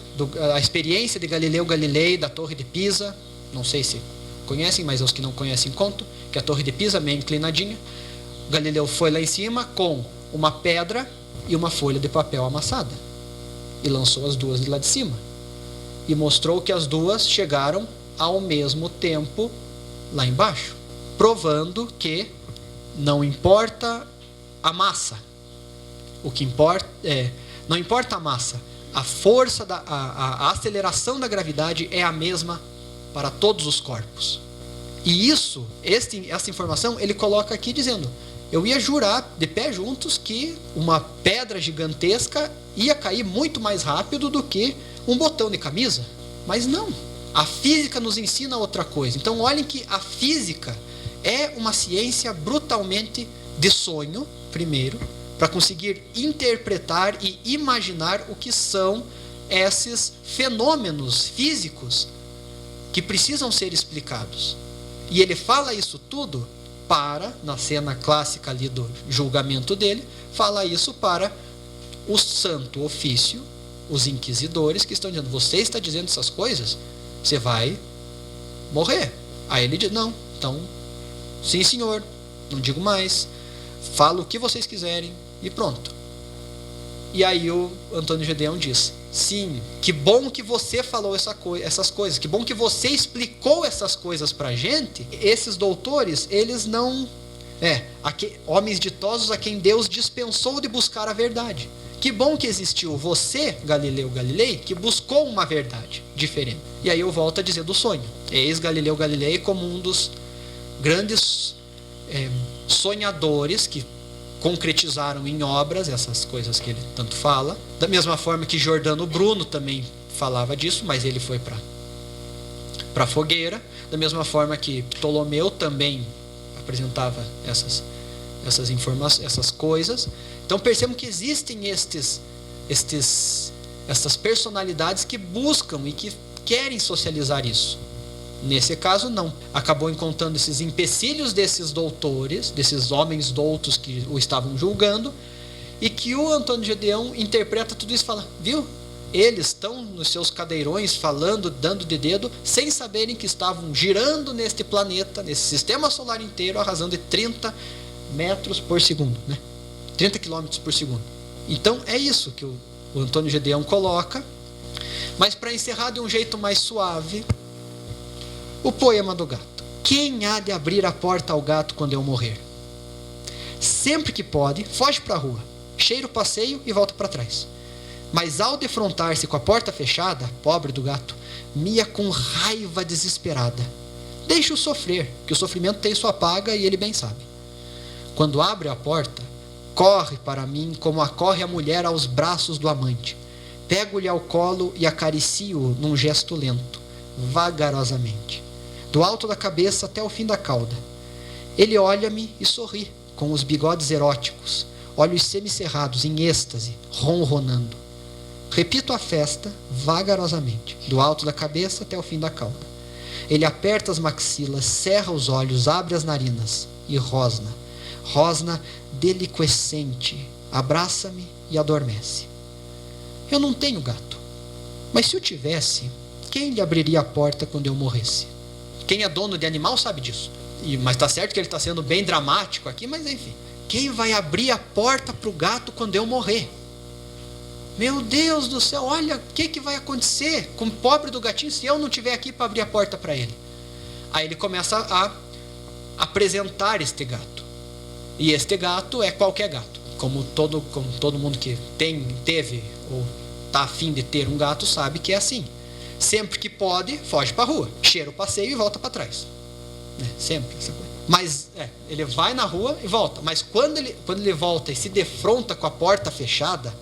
a experiência de Galileu Galilei da Torre de Pisa. Não sei se conhecem, mas os que não conhecem contam, que a Torre de Pisa, meio inclinadinha, Galileu foi lá em cima com uma pedra e uma folha de papel amassada e lançou as duas de lá de cima e mostrou que as duas chegaram ao mesmo tempo lá embaixo, provando que não importa a massa, o que importa não importa a massa, a força, a aceleração da gravidade é a mesma para todos os corpos. E essa informação ele coloca aqui dizendo: eu ia jurar de pé juntos que uma pedra gigantesca ia cair muito mais rápido do que um botão de camisa. Mas não, a física nos ensina outra coisa. Então olhem que a física é uma ciência brutalmente de sonho, primeiro, para conseguir interpretar e imaginar o que são esses fenômenos físicos que precisam ser explicados. E ele fala isso tudo para, na cena clássica ali do julgamento dele, fala isso para o santo ofício, os inquisidores que estão dizendo: você está dizendo essas coisas, você vai morrer. Aí ele diz: não, então, sim senhor, não digo mais, falo o que vocês quiserem e pronto. E aí o Antônio Gedeão diz: sim, que bom que você falou essas coisas, que bom que você explicou essas coisas pra gente. Esses doutores, eles não... homens ditosos a quem Deus dispensou de buscar a verdade. Que bom que existiu você, Galileu Galilei, que buscou uma verdade diferente. E aí eu volto a dizer do sonho. Eis Galileu Galilei como um dos grandes sonhadores que concretizaram em obras essas coisas que ele tanto fala. Da mesma forma que Giordano Bruno também falava disso, mas ele foi para a fogueira. Da mesma forma que Ptolomeu também apresentava essas informações, essas coisas. Então percebam que existem essas personalidades que buscam e que querem socializar isso. Nesse caso, não. Acabou encontrando esses empecilhos desses doutores, desses homens doutos que o estavam julgando, e que o Antônio Gedeão interpreta tudo isso e fala: viu? Eles estão nos seus cadeirões falando, dando de dedo, sem saberem que estavam girando neste planeta, nesse sistema solar inteiro, a razão de 30 metros por segundo, né? 30 quilômetros por segundo. Então é isso que o Antônio Gedeão coloca. Mas para encerrar de um jeito mais suave, o poema do gato. Quem há de abrir a porta ao gato quando eu morrer? Sempre que pode, foge para a rua, cheira o passeio e volta para trás. Mas ao defrontar-se com a porta fechada, pobre do gato, mia com raiva desesperada. Deixa-o sofrer, que o sofrimento tem sua paga e ele bem sabe. Quando abre a porta, corre para mim como acorre a mulher aos braços do amante. Pego-lhe ao colo e acaricio-o num gesto lento, vagarosamente, do alto da cabeça até o fim da cauda. Ele olha-me e sorri, com os bigodes eróticos, olhos semicerrados, em êxtase, ronronando. Repito a festa, vagarosamente, do alto da cabeça até o fim da cauda. Ele aperta as maxilas, cerra os olhos, abre as narinas e rosna. Rosna deliquescente, abraça-me e adormece. Eu não tenho gato, mas se eu tivesse, quem lhe abriria a porta quando eu morresse? Quem é dono de animal sabe disso. Mas está certo que ele está sendo bem dramático aqui, mas enfim. Quem vai abrir a porta para o gato quando eu morrer? Meu Deus do céu, olha o que vai acontecer com o pobre do gatinho se eu não estiver aqui para abrir a porta para ele. Aí ele começa a apresentar este gato. E este gato é qualquer gato. Como todo mundo que teve ou está afim de ter um gato sabe que é assim. Sempre que pode, foge para a rua, cheira o passeio e volta para trás. Sempre essa coisa. Mas ele vai na rua e volta. Mas quando ele volta e se defronta com a porta fechada,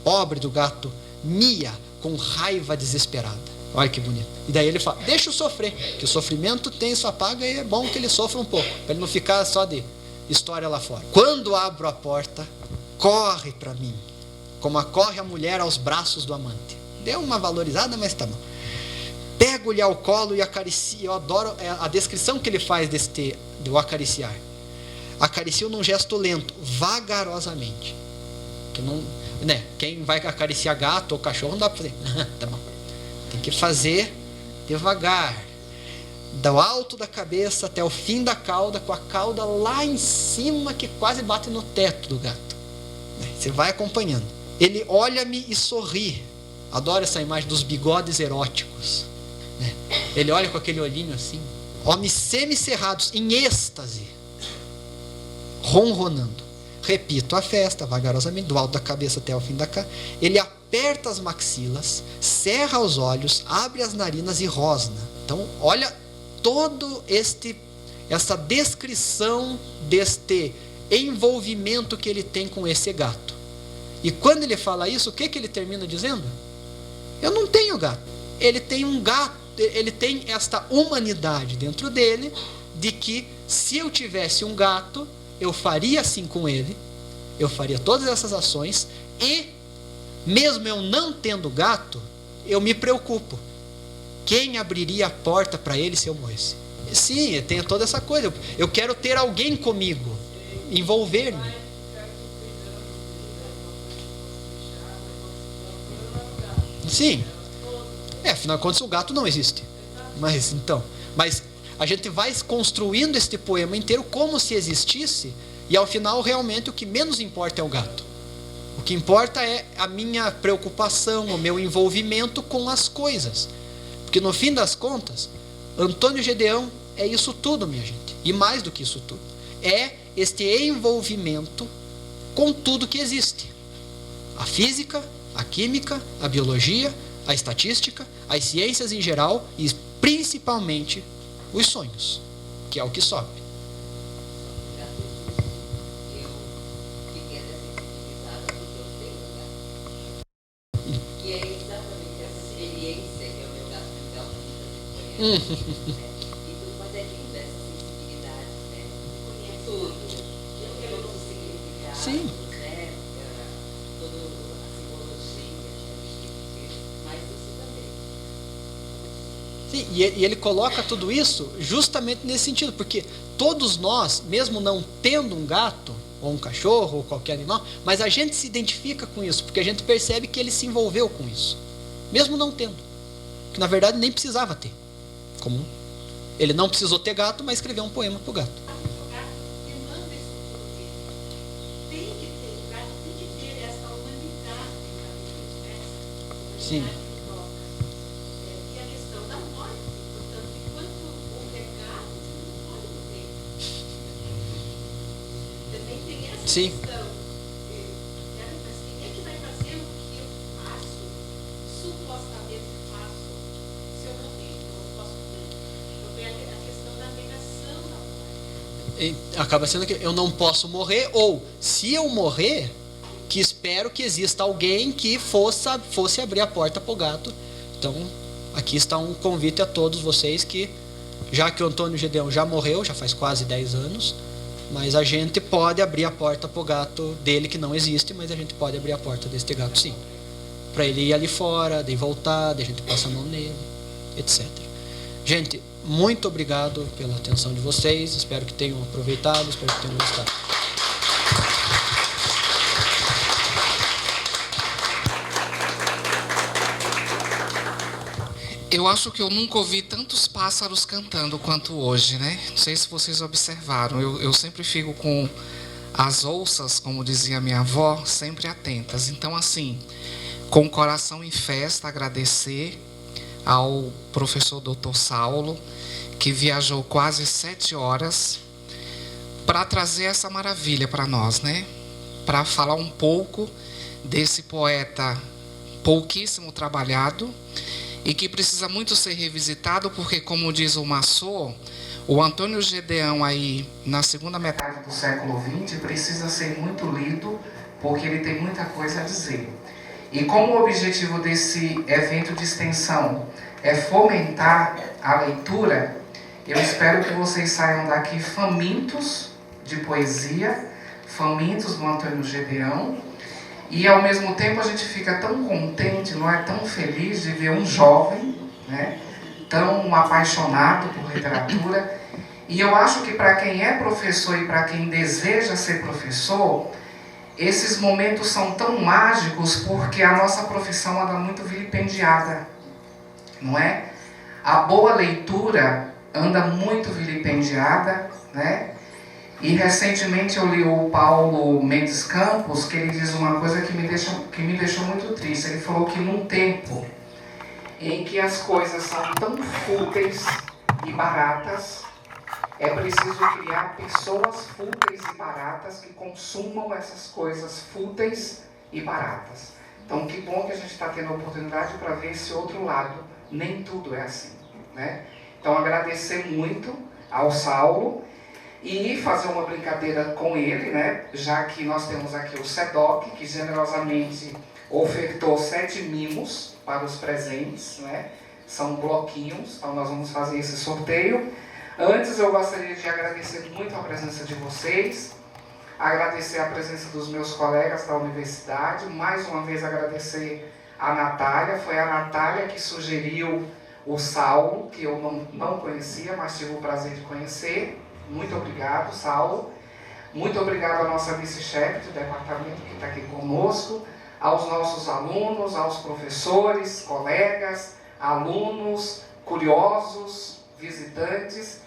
pobre do gato mia com raiva desesperada. Olha que bonito. E daí ele fala: deixa-o sofrer, que o sofrimento tem sua paga e é bom que ele sofra um pouco, para ele não ficar só de história lá fora. Quando abro a porta, corre para mim, como corre a mulher aos braços do amante. Deu uma valorizada, mas tá bom. pego-lhe ao colo e acaricio. Eu adoro a descrição que ele faz do acariciar. Acaricio num gesto lento, vagarosamente. Que não, né? Quem vai acariciar gato ou cachorro não dá para fazer. Tá bom. Tem que fazer devagar. Do alto da cabeça até o fim da cauda, com a cauda lá em cima que quase bate no teto do gato. Você vai acompanhando. Ele olha-me e sorri. Adoro essa imagem dos bigodes eróticos. Ele olha com aquele olhinho assim. Olhos semicerrados, em êxtase. Ronronando. Repito a festa, vagarosamente, do alto da cabeça até o fim da cauda. Ele aperta as maxilas, cerra os olhos, abre as narinas e rosna. Então, olha todo essa descrição deste envolvimento que ele tem com esse gato. E quando ele fala isso, o que ele termina dizendo? Eu não tenho gato. Ele tem um gato, ele tem esta humanidade dentro dele, de que se eu tivesse um gato, eu faria assim com ele, eu faria todas essas ações, e mesmo eu não tendo gato, eu me preocupo. Quem abriria a porta para ele se eu morresse? Sim, eu tenho toda essa coisa. Eu quero ter alguém comigo, envolver-me. Sim. Afinal de contas, o gato não existe. Mas a gente vai construindo este poema inteiro como se existisse, e ao final realmente o que menos importa é o gato. O que importa é a minha preocupação, o meu envolvimento com as coisas. Porque no fim das contas, Antônio Gedeão é isso tudo, minha gente. E mais do que isso tudo. É este envolvimento com tudo que existe. A física, a química, a biologia, a estatística, as ciências em geral e principalmente os sonhos, que é o que sobe. Eu fiquei sensibilizada porque eu tenho gato. E é exatamente essa experiência que é o meu gato legal para mim fazer conhecer. E tudo, mas é linda essa sensibilidade, né? Conhece tudo. Todo o significado. Sim. Sim, e ele coloca tudo isso justamente nesse sentido, porque todos nós, mesmo não tendo um gato, ou um cachorro, ou qualquer animal, mas a gente se identifica com isso, porque a gente percebe que ele se envolveu com isso, mesmo não tendo, que na verdade nem precisava ter. Como ele não precisou ter gato, mas escreveu um poema para o gato. Sim. Sim. Mas quem é que vai fazer o que eu faço, supostamente faço, se eu morrer? Eu não posso ter. Eu vejo a questão da negação da morte. Acaba sendo que eu não posso morrer, ou se eu morrer, que espero que exista alguém que fosse abrir a porta para o gato. Então, aqui está um convite a todos vocês que, já que o Antônio Gedeão já morreu, já faz quase 10 anos, mas a gente pode abrir a porta para o gato dele, que não existe, mas a gente pode abrir a porta deste gato, sim. Para ele ir ali fora, de voltar, de a gente passar a mão nele, etc. Gente, muito obrigado pela atenção de vocês. Espero que tenham aproveitado, espero que tenham gostado. Eu acho que eu nunca ouvi tantos pássaros cantando quanto hoje, né? Não sei se vocês observaram. Eu sempre fico com as ouças, como dizia minha avó, sempre atentas. Então, assim, com o coração em festa, agradecer ao professor Dr. Saulo, que viajou quase 7 horas para trazer essa maravilha para nós, né? Para falar um pouco desse poeta pouquíssimo trabalhado, e que precisa muito ser revisitado, porque, como diz o Massot, o Antônio Gedeão, aí, na segunda metade do século XX, precisa ser muito lido, porque ele tem muita coisa a dizer. E como o objetivo desse evento de extensão é fomentar a leitura, eu espero que vocês saiam daqui famintos de poesia, famintos do Antônio Gedeão, e ao mesmo tempo a gente fica tão contente, não é, tão feliz de ver um jovem, né, tão apaixonado por literatura. E eu acho que para quem é professor e para quem deseja ser professor, esses momentos são tão mágicos porque a nossa profissão anda muito vilipendiada, não é? A boa leitura anda muito vilipendiada, né? E recentemente eu li o Paulo Mendes Campos, que ele diz uma coisa que me deixou muito triste. Ele falou que num tempo em que as coisas são tão fúteis e baratas, é preciso criar pessoas fúteis e baratas que consumam essas coisas fúteis e baratas. Então, que bom que a gente está tendo a oportunidade para ver esse outro lado. Nem tudo é assim, né? Então, agradecer muito ao Saulo e fazer uma brincadeira com ele, né? Já que nós temos aqui o SEDOC, que generosamente ofertou 7 mimos para os presentes, né? São bloquinhos, então nós vamos fazer esse sorteio. Antes eu gostaria de agradecer muito a presença de vocês, agradecer a presença dos meus colegas da universidade, mais uma vez agradecer a Natália. Foi a Natália que sugeriu o Saulo, que eu não conhecia, mas tive o prazer de conhecer. Muito obrigado, Saulo. Muito obrigado à nossa vice-chefe do departamento que está aqui conosco, aos nossos alunos, aos professores, colegas, alunos, curiosos, visitantes.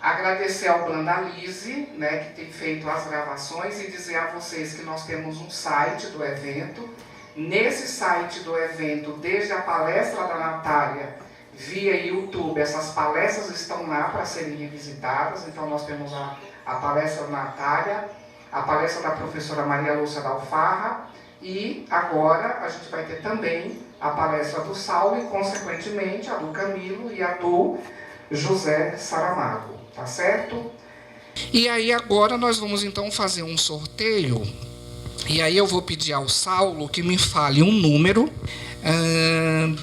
Agradecer ao Brandalize, né, que tem feito as gravações, e dizer a vocês que nós temos um site do evento. Nesse site do evento, desde a palestra da Natália, via YouTube, essas palestras estão lá para serem visitadas. Então nós temos a palestra da Natália, a palestra da professora Maria Lúcia da Alfarra, e agora a gente vai ter também a palestra do Saulo e, consequentemente, a do Camilo e a do José Saramago, tá certo? E aí agora nós vamos então fazer um sorteio, e aí eu vou pedir ao Saulo que me fale um número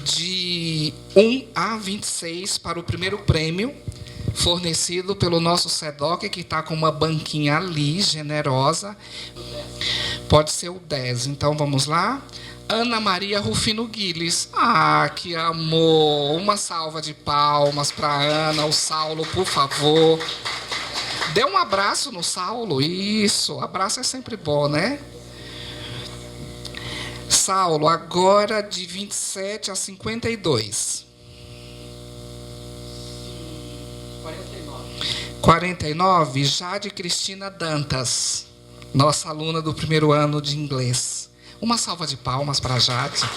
de 1 a 26 para o primeiro prêmio, fornecido pelo nosso SEDOC, que está com uma banquinha ali, generosa. Pode ser o 10, então vamos lá. Ana Maria Rufino Guiles. Ah, que amor! Uma salva de palmas para Ana. O Saulo, por favor. Dê um abraço no Saulo. Isso, abraço é sempre bom, né? Saulo, agora de 27 a 52. 49, Jade Cristina Dantas, nossa aluna do primeiro ano de inglês. Uma salva de palmas para a Jade.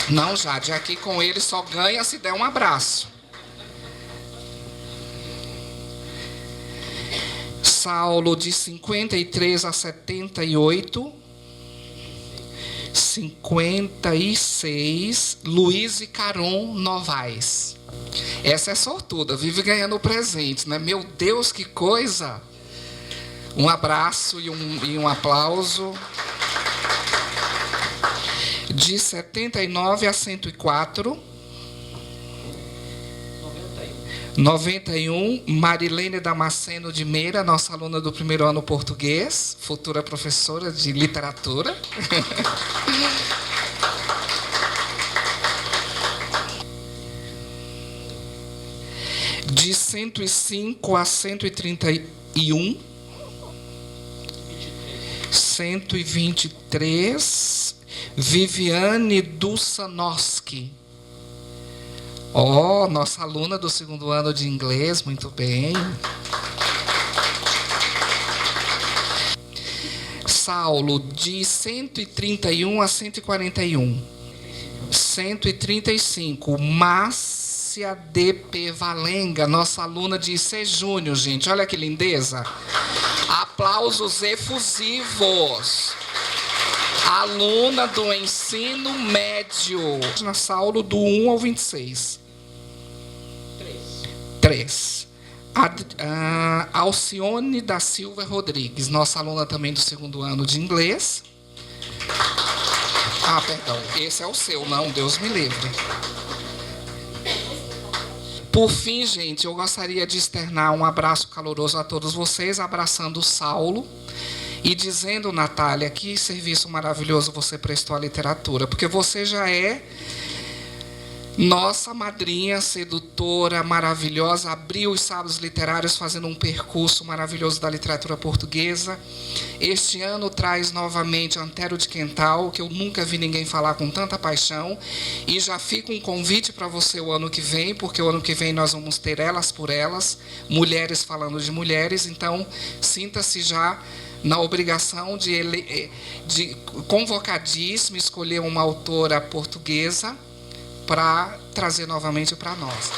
Não, Jade, aqui com ele só ganha se der um abraço. Saulo, de 53 a 78. 56, Luiz Caron Novaes. Essa é sortuda, vive ganhando presentes, né? Meu Deus, que coisa! Um abraço e um aplauso. De 79 a 104. 91, Marilene Damasceno de Meira, nossa aluna do primeiro ano português, futura professora de literatura. De 105 a 131. 123, Viviane Dussanowski. Oh, nossa aluna do segundo ano de inglês, muito bem. Saulo, de 131 a 141. 135, Márcia D.P. Valenga, nossa aluna de IC Júnior, gente. Olha que lindeza. Aplausos efusivos. Aluna do ensino médio. Na Saulo, do 1 ao 26. 3. Alcione da Silva Rodrigues, nossa aluna também do segundo ano de inglês. Ah, perdão, esse é o seu, não, Deus me livre. Por fim, gente, eu gostaria de externar um abraço caloroso a todos vocês, abraçando o Saulo e dizendo, Natália, que serviço maravilhoso você prestou à literatura, porque você já é Nossa madrinha sedutora, maravilhosa, abriu os sábados literários fazendo um percurso maravilhoso da literatura portuguesa. Este ano traz novamente Antero de Quental, que eu nunca vi ninguém falar com tanta paixão. E já fica um convite para você o ano que vem, porque o ano que vem nós vamos ter Elas por Elas, mulheres falando de mulheres. Então, sinta-se já na obrigação de convocadíssimo escolher uma autora portuguesa para trazer novamente para nós.